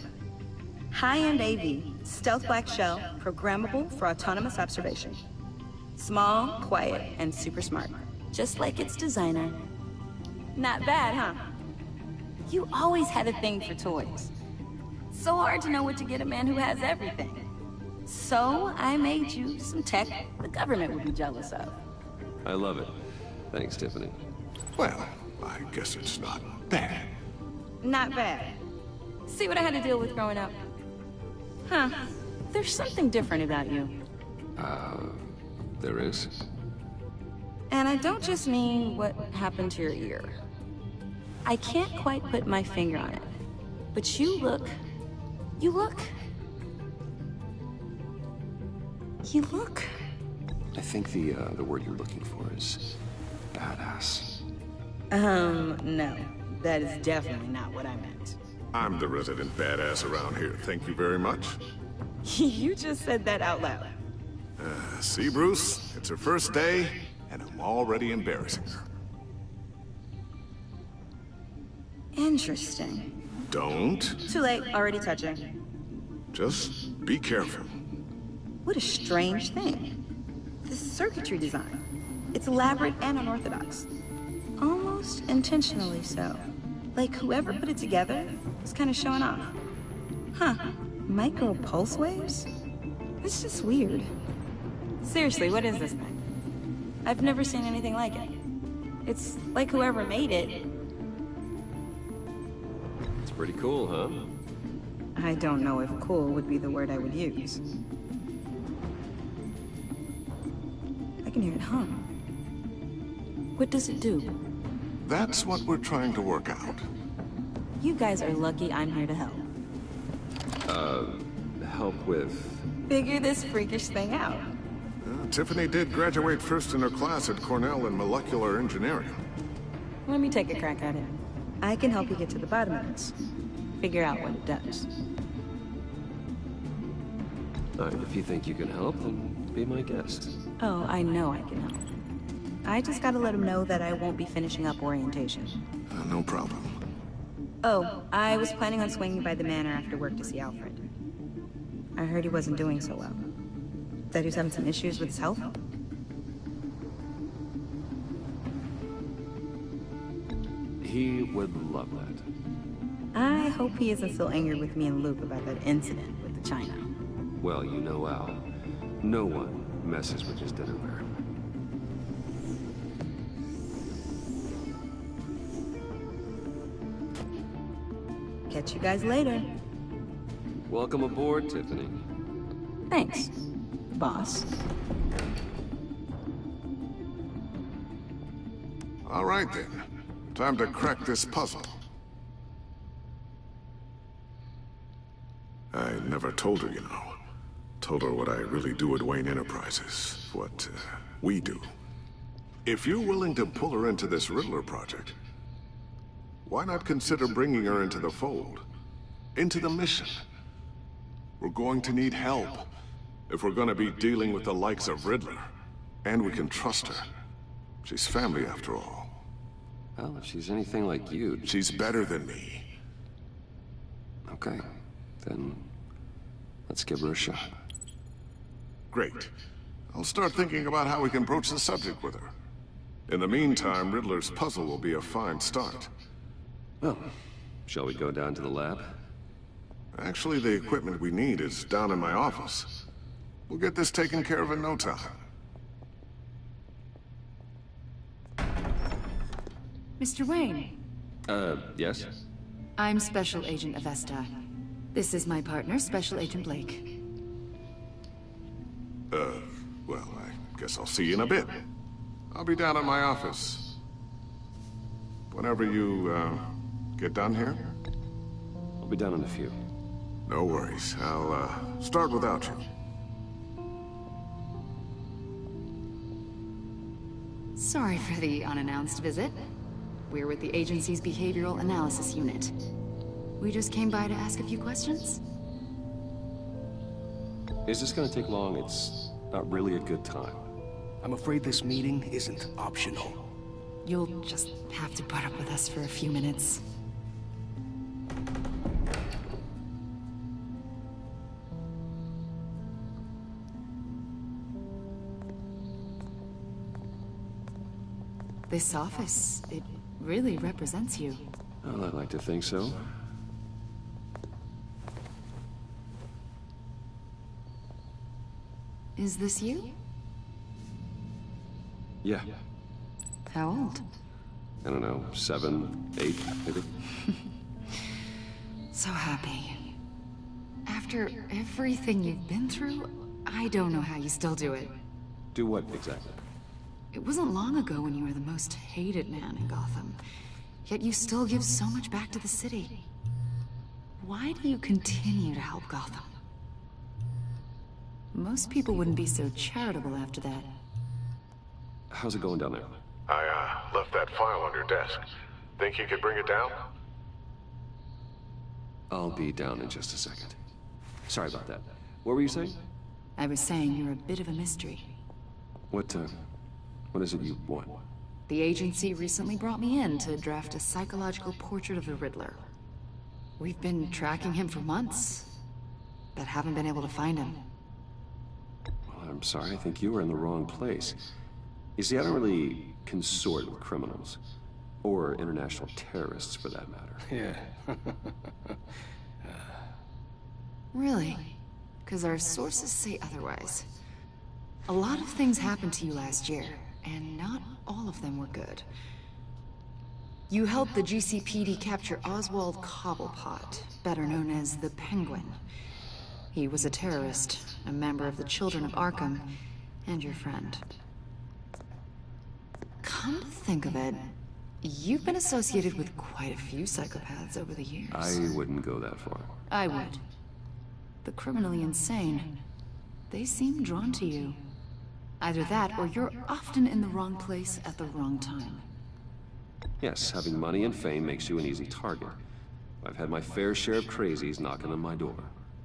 High-end AV, stealth black shell, programmable for autonomous observation. Small, quiet, and super smart. Just like its designer. Not bad, huh? You always had a thing for toys. So hard to know what to get a man who has everything. So I made you some tech the government would be jealous of. I love it. Thanks, Tiffany. Well, I guess it's not bad. Not bad. See what I had to deal with growing up? Huh. There's something different about you. There is? And I don't just mean what happened to your ear. I can't quite put my finger on it. But you look... You look... I think the word you're looking for is badass. No. That is definitely not what I meant. I'm the resident badass around here. Thank you very much. You just said that out loud. See, Bruce? It's her first day, and I'm already embarrassing her. Interesting. Don't. Too late. Already touching. Just be careful. What a strange thing. The circuitry design. It's elaborate and unorthodox. Almost intentionally so. Like whoever put it together was kind of showing off. Huh. Micro pulse waves? It's just weird. Seriously, what is this thing? I've never seen anything like it. It's like whoever made it. It's pretty cool, huh? I don't know if cool would be the word I would use. I can hear it hum. What does it do? That's what we're trying to work out. You guys are lucky I'm here to help. Help with... Figure this freakish thing out. Tiffany did graduate first in her class at Cornell in molecular engineering. Let me take a crack at it. I can help you get to the bottom of this. Figure out what it does. If you think you can help, then be my guest. Oh, I know I can help. I just gotta let him know that I won't be finishing up orientation. No problem. Oh, I was planning on swinging by the manor after work to see Alfred. I heard he wasn't doing so well. That he was having some issues with his health? He would love that. I hope he isn't still angry with me and Luke about that incident with the China. Well, you know Al. No one messes with his dinnerware. Catch you guys later. Welcome aboard, Tiffany. Thanks, boss. All right then. Time to crack this puzzle. I never told her, you know. Told her what I really do at Wayne Enterprises. What we do. If you're willing to pull her into this Riddler project, why not consider bringing her into the fold? Into the mission? We're going to need help if we're going to be dealing with the likes of Riddler. And we can trust her. She's family after all. Well, if she's anything like you... She's better than me. Okay, then let's give her a shot. Great. I'll start thinking about how we can broach the subject with her. In the meantime, Riddler's puzzle will be a fine start. Well, shall we go down to the lab? Actually, the equipment we need is down in my office. We'll get this taken care of in no time. Mr. Wayne. Yes? I'm Special Agent Avesta. This is my partner, Special Agent Blake. Well, I guess I'll see you in a bit. I'll be down at my office. Whenever you, get done here? I'll be down in a few. No worries. I'll, start without you. Sorry for the unannounced visit. We're with the agency's Behavioral Analysis Unit. We just came by to ask a few questions. Is this gonna take long? It's not really a good time. I'm afraid this meeting isn't optional. You'll just have to put up with us for a few minutes. This office, it really represents you. Well, I'd like to think so. Is this you? Yeah. How old? I don't know, 7, 8, maybe? So happy. After everything you've been through, I don't know how you still do it. Do what, exactly? It wasn't long ago when you were the most hated man in Gotham. Yet you still give so much back to the city. Why do you continue to help Gotham? Most people wouldn't be so charitable after that. How's it going down there? I, left that file on your desk. Think you could bring it down? I'll be down in just a second. Sorry about that. What were you saying? I was saying you're a bit of a mystery. What is it you want? The agency recently brought me in to draft a psychological portrait of the Riddler. We've been tracking him for months, but haven't been able to find him. Well, I'm sorry, I think you were in the wrong place. You see, I don't really consort with criminals. Or international terrorists, for that matter. Yeah. Really? Because our sources say otherwise. A lot of things happened to you last year, and not all of them were good. You helped the GCPD capture Oswald Cobblepot, better known as the Penguin. He was a terrorist, a member of the Children of Arkham, and your friend. Come to think of it, you've been associated with quite a few psychopaths over the years. I wouldn't go that far. I would. The criminally insane. They seem drawn to you. Either that, or you're often in the wrong place at the wrong time. Yes, having money and fame makes you an easy target. I've had my fair share of crazies knocking on my door.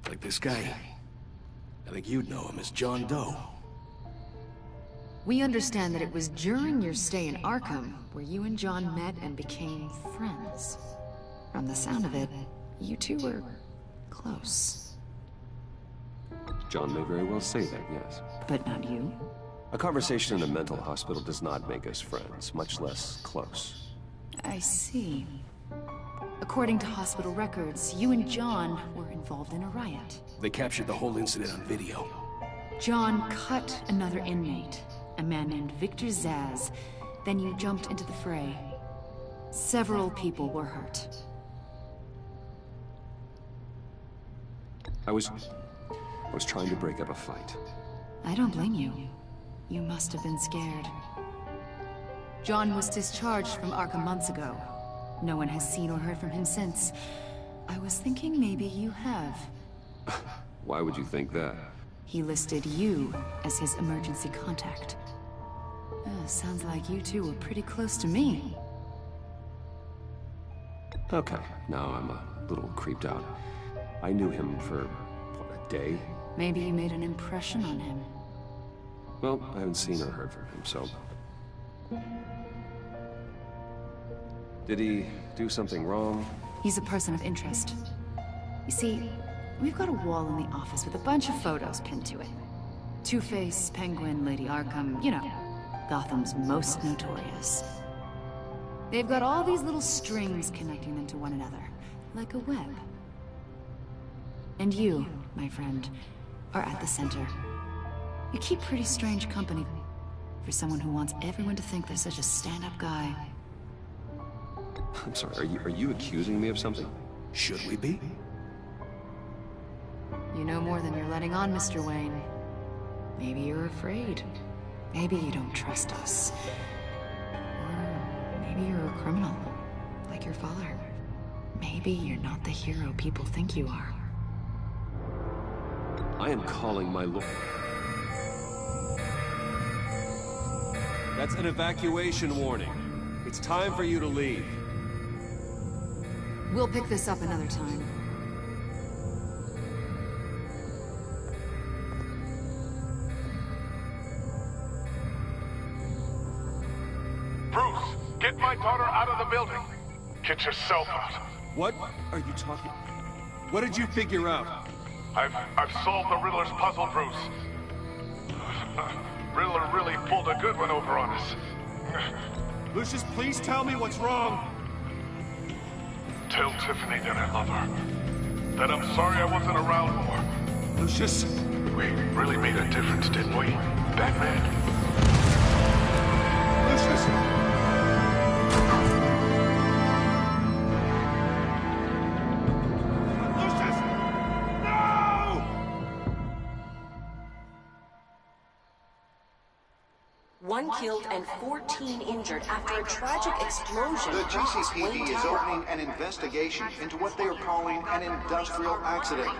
Like this guy. I think you'd know him as John Doe. We understand that it was during your stay in Arkham where you and John met and became friends. From the sound of it, you two were close. John may very well say that, yes. But not you? A conversation in a mental hospital does not make us friends, much less close. I see. According to hospital records, you and John were involved in a riot. They captured the whole incident on video. John cut another inmate, a man named Victor Zaz. Then you jumped into the fray. Several people were hurt. I was trying to break up a fight. I don't blame you. You must have been scared. John was discharged from Arkham months ago. No one has seen or heard from him since. I was thinking maybe you have. Why would you think that? He listed you as his emergency contact. Sounds like you two were pretty close to me. Okay, now I'm a little creeped out. I knew him for, what, a day? Maybe you made an impression on him. Well, I haven't seen or heard from him, so... Did he do something wrong? He's a person of interest. You see, we've got a wall in the office with a bunch of photos pinned to it. Two-Face, Penguin, Lady Arkham, you know, Gotham's most notorious. They've got all these little strings connecting them to one another, like a web. And you, my friend, are at the center. You keep pretty strange company for someone who wants everyone to think they're such a stand-up guy. I'm sorry, are you accusing me of something? Should we be? You know more than you're letting on, Mr. Wayne. Maybe you're afraid. Maybe you don't trust us. Or maybe you're a criminal, like your father. Maybe you're not the hero people think you are. I am calling my lord. That's an evacuation warning. It's time for you to leave. We'll pick this up another time. Bruce, get my daughter out of the building. Get yourself out. What are you talking? What did you figure out? I've solved the Riddler's puzzle, Bruce. Riddler really pulled a good one over on us. Lucius, please tell me what's wrong. Tell Tiffany that I love her. That I'm sorry I wasn't around more. Lucius? We really made a difference, didn't we, Batman? Lucius! One killed and 14 injured after a tragic explosion. The GCPD is opening an investigation into what they are calling an industrial accident.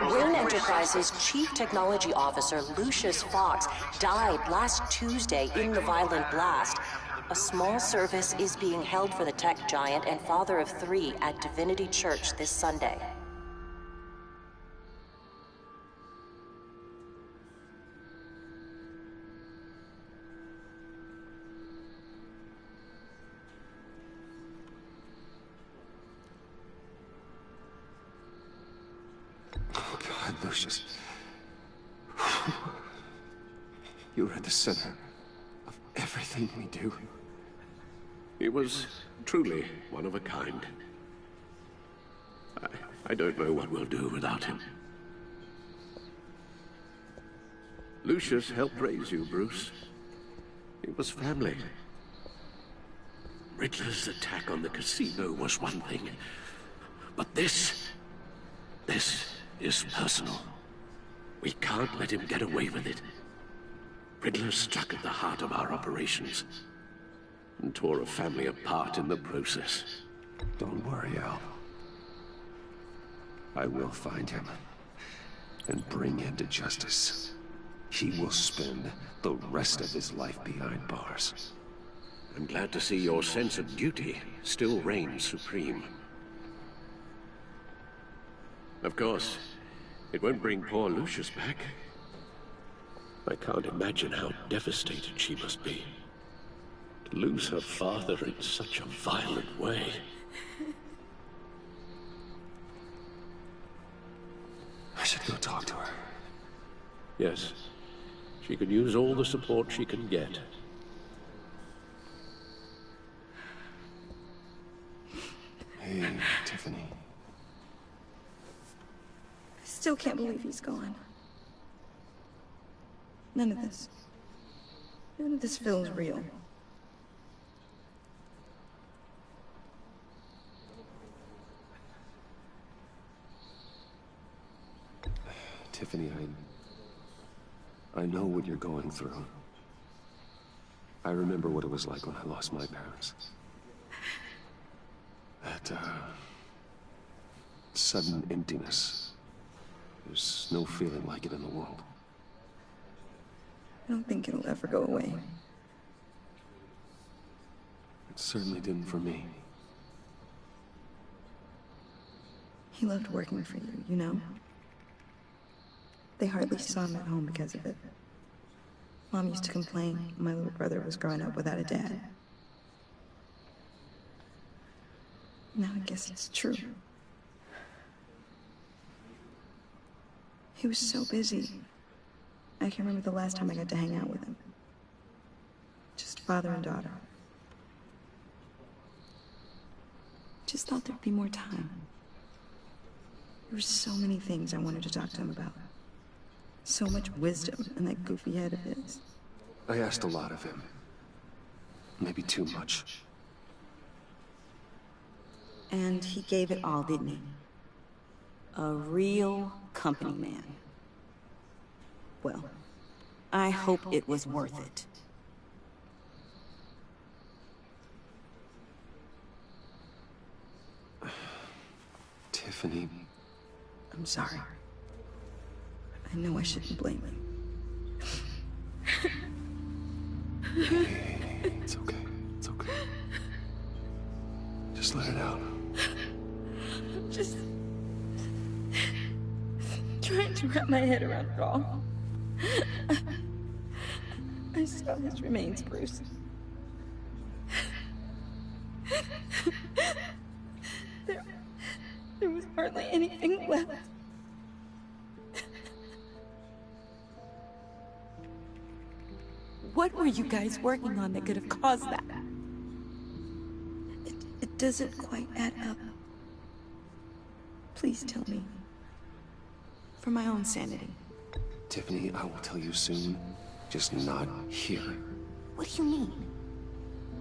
Wayne Enterprises' Chief Technology Officer Lucius Fox died last Tuesday in the violent blast. A small service is being held for the tech giant and father of 3 at Divinity Church this Sunday. Oh, God, Lucius. You were at the center of everything we do. He was truly one of a kind. I don't know what we'll do without him. Lucius helped raise you, Bruce. It was family. Riddler's attack on the casino was one thing, but this is personal. We can't let him get away with it. Riddler struck at the heart of our operations and tore a family apart in the process. Don't worry, Al. I will find him and bring him to justice. He will spend the rest of his life behind bars. I'm glad to see your sense of duty still reigns supreme. Of course, it won't bring poor Lucius back. I can't imagine how devastated she must be. To lose her father in such a violent way. I should go talk to her. Yes, she could use all the support she can get. Hey, Tiffany. I still can't believe he's gone. None of this feels real. Tiffany, I know what you're going through. I remember what it was like when I lost my parents. That, sudden emptiness. There's no feeling like it in the world. I don't think it'll ever go away. It certainly didn't for me. He loved working for you, you know? They hardly saw him at home because of it. Mom used to complain my little brother was growing up without a dad. Now I guess it's true. He was so busy. I can remember the last time I got to hang out with him. Just father and daughter. Just thought there'd be more time. There were so many things I wanted to talk to him about. So much wisdom in that goofy head of his. I asked a lot of him. Maybe too much. And he gave it all, didn't he? A real company man. Well, I hope it was worth it. Tiffany. I'm sorry. I know I shouldn't blame you. Hey, it's okay. It's okay. Just let it out. Just trying to wrap my head around it all. I saw his remains, Bruce. There was hardly anything left. What were you guys working on that could have caused that? It doesn't quite add up. Please tell me. For my own sanity. Tiffany, I will tell you soon. Just not here. What do you mean?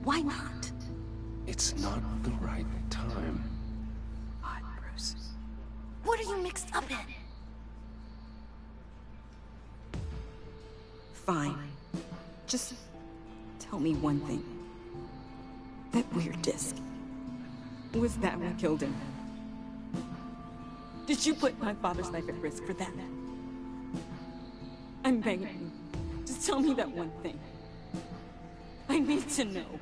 Why not? It's not the right time. Odd, Bruce. What are you mixed up in? Fine. Just tell me one thing. That weird disc. Was that what killed him? Did you put my father's life at risk for that? I'm begging you. Just tell me that one thing. I need to know.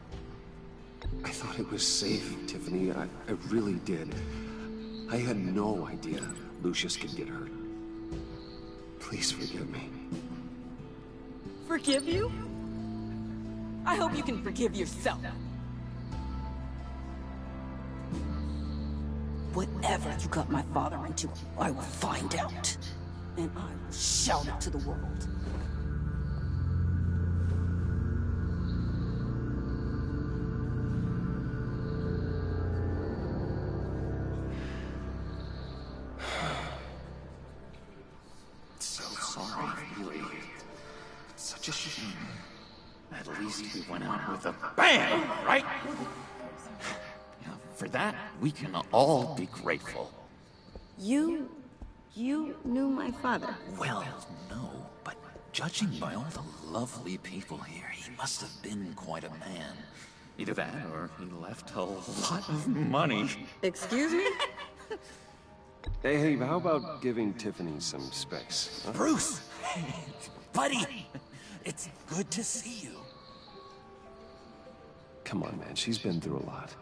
I thought it was safe, Tiffany. I really did. I had no idea Lucius could get hurt. Please forgive me. Forgive you? I hope you can forgive yourself. Whatever you got my father into, I will find out. And I will shout it to the world. So sorry, really. It's such a shame. At least we went out with a bang, right? Yeah, for that, we can all be grateful. You knew my father? Well, no, but judging by all the lovely people here, he must have been quite a man. Either that, or he left a lot of money. Excuse me? Hey, how about giving Tiffany some space? Huh? Bruce! Buddy! It's good to see you. Come on, man. She's been through a lot.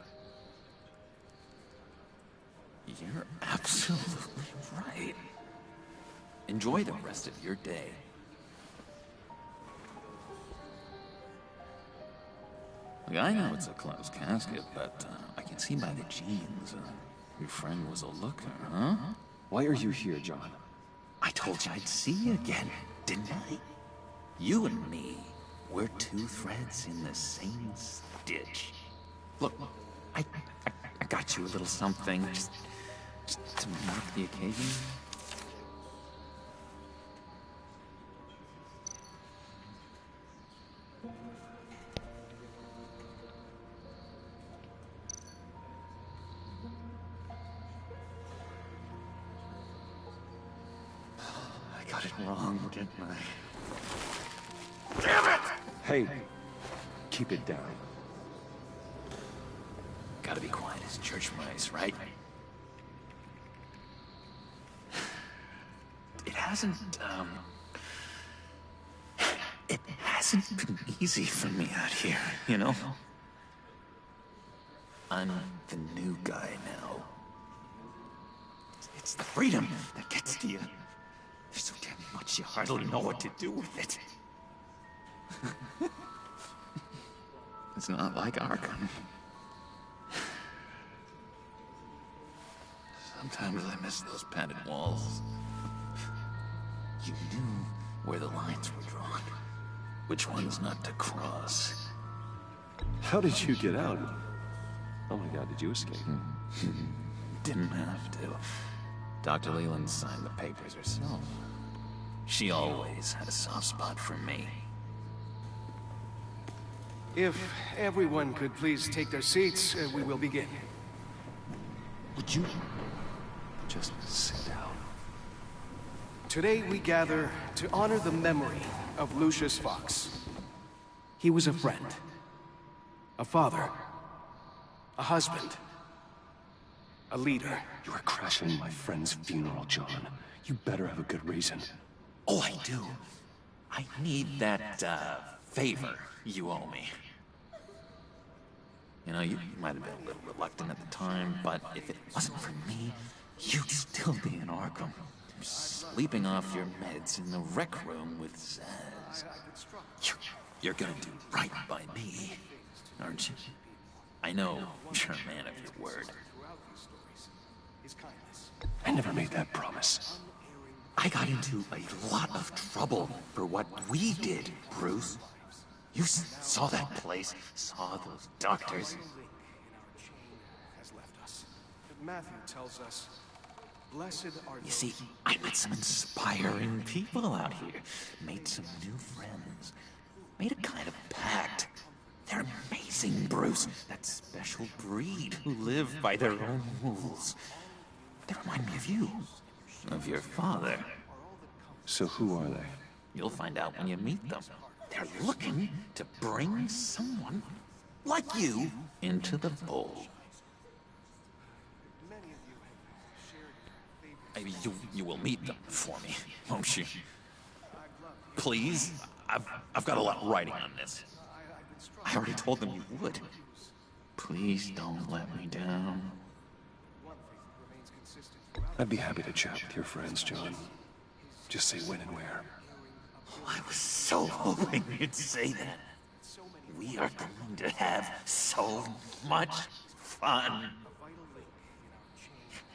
You're absolutely right. Enjoy the rest of your day. Look, I know it's a closed casket, but I can see by the jeans. Your friend was a looker, huh? Why are you here, John? I told you I'd see you again, didn't I? You and me, we're two threads in the same stitch. Look, I got you a little something, just to mark the occasion. I got it wrong, didn't I? Damn it! Hey, keep it down. Gotta be quiet as church mice, right? It hasn't been easy for me out here, you know? I'm the new guy now. It's the freedom that gets to you. There's so damn much you hardly know what to do with it. It's not like Arkham. Sometimes I miss those padded walls. You knew where the lines were drawn. Which ones not to cross. How did you get out? Oh my god, did you escape? Didn't have to. Dr. Leland signed the papers herself. She always had a soft spot for me. If everyone could please take their seats, we will begin. Would you just sit down? Today we gather to honor the memory of Lucius Fox. He was a friend, a father, a husband, a leader. You are crashing my friend's funeral, John. You better have a good reason. Oh, I do. I need that, favor you owe me. You know, you might have been a little reluctant at the time, but if it wasn't for me, you'd still be in Arkham. Sleeping off your meds in the rec room with Zaz. You're gonna do right by me, aren't you? I know you're a man of your word. I never made that promise. I got into a lot of trouble for what we did, Bruce. You saw that place, saw those doctors. Matthew tells us, blessed are You see, I met some inspiring people out here. Made some new friends. Made a kind of pact. They're amazing, Bruce. That special breed who live by their own rules. They remind me of you. Of your father. So who are they? You'll find out when you meet them. They're looking to bring someone like you into the fold. Maybe you will meet them for me, won't you? Please? I've got a lot writing on this. I already told them you would. Please don't let me down. I'd be happy to chat with your friends, John. Just say when and where. Oh, I was so hoping you'd say that. We are going to have so much fun.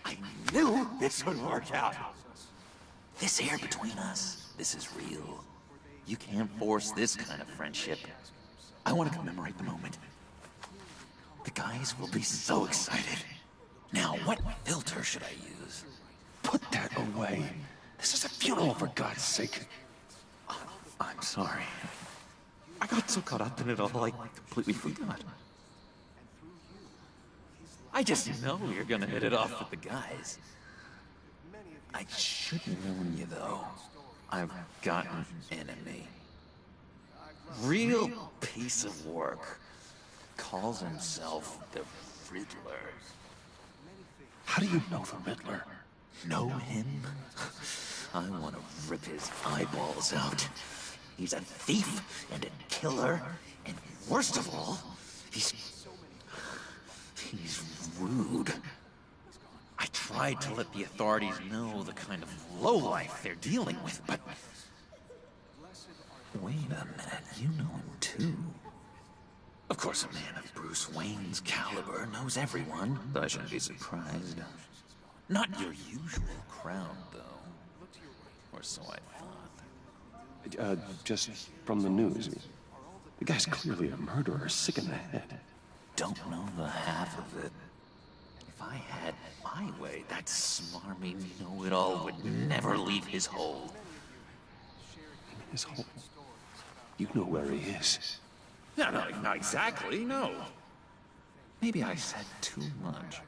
I knew this would work out. This air between us, this is real. You can't force this kind of friendship. I want to commemorate the moment. The guys will be so excited. Now, what filter should I use? Put that away. This is a funeral, for God's sake. I'm sorry. I got so caught up in it all, I completely forgot. I just know you're gonna hit it off with the guys. I should warn you, though. I've got an enemy. Real piece of work. Calls himself the Riddler. How do you know the Riddler? Know him? I want to rip his eyeballs out. He's a thief and a killer, and worst of all, he's rude. I tried to let the authorities know the kind of lowlife they're dealing with, but... Wait a minute, you know him too. Of course, a man of Bruce Wayne's caliber knows everyone, but I shouldn't be surprised. Not your usual crowd, though. Or so I thought. Just from the news. The guy's clearly a murderer, sick in the head. Don't know the half of it. If I had my way, that smarmy know-it-all would never leave his hole. His hole? You know where he is. No, not exactly, no. Maybe I said too much.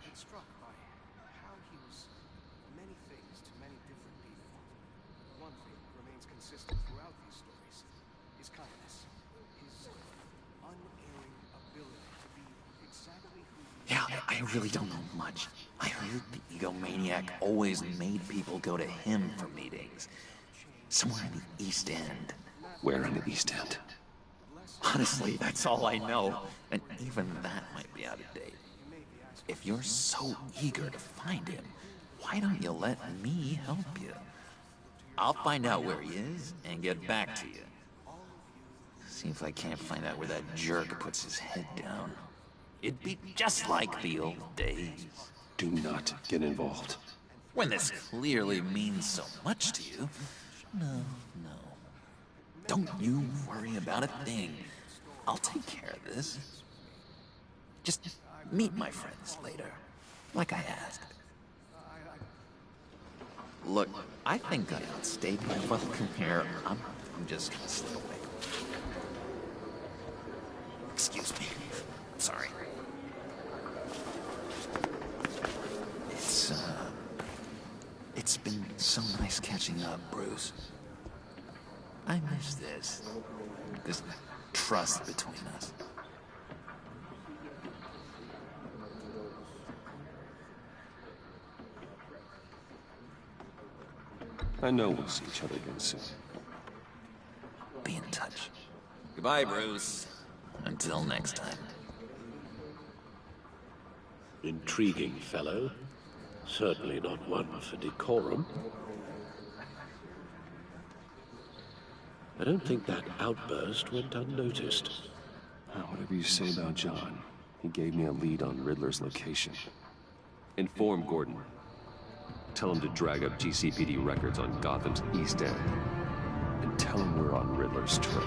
really don't know much. I heard the egomaniac always made people go to him for meetings. Somewhere in the East End. Where in the East End? Honestly, that's all I know. And even that might be out of date. If you're so eager to find him, why don't you let me help you? I'll find out where he is and get back to you. See if I can't find out where that jerk puts his head down. It'd be just like the old days. Do not get involved. When this clearly means so much to you. No. Don't you worry about a thing. I'll take care of this. Just meet my friends later, like I asked. Look, I think I outstayed my welcome here. I'm just gonna slip away. Excuse me. Sorry. It's been so nice catching up, Bruce. I miss this trust between us. I know we'll see each other again soon. Be in touch. Goodbye, Bruce. Until next time. Intriguing fellow. Certainly not one for decorum. I don't think that outburst went unnoticed. Whatever you say about John, he gave me a lead on Riddler's location. Inform Gordon. Tell him to drag up GCPD records on Gotham's East End. And tell him we're on Riddler's trail.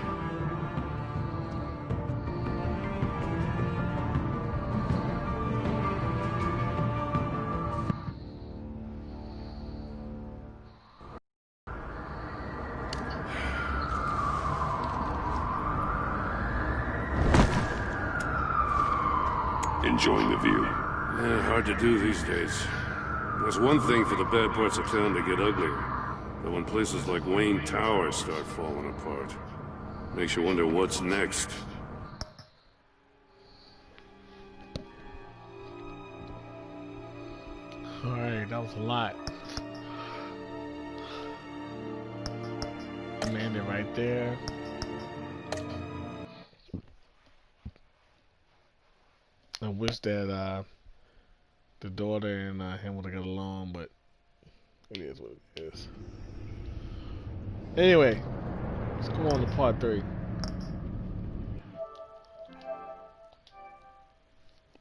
Enjoying the view? Yeah, hard to do these days. There's one thing for the bad parts of town to get uglier. But when places like Wayne Tower start falling apart, makes you wonder what's next. Alright, that was a lot. Landed right there. I wish that the daughter and him would have got along, but it is what it is. Anyway, let's go on to part 3.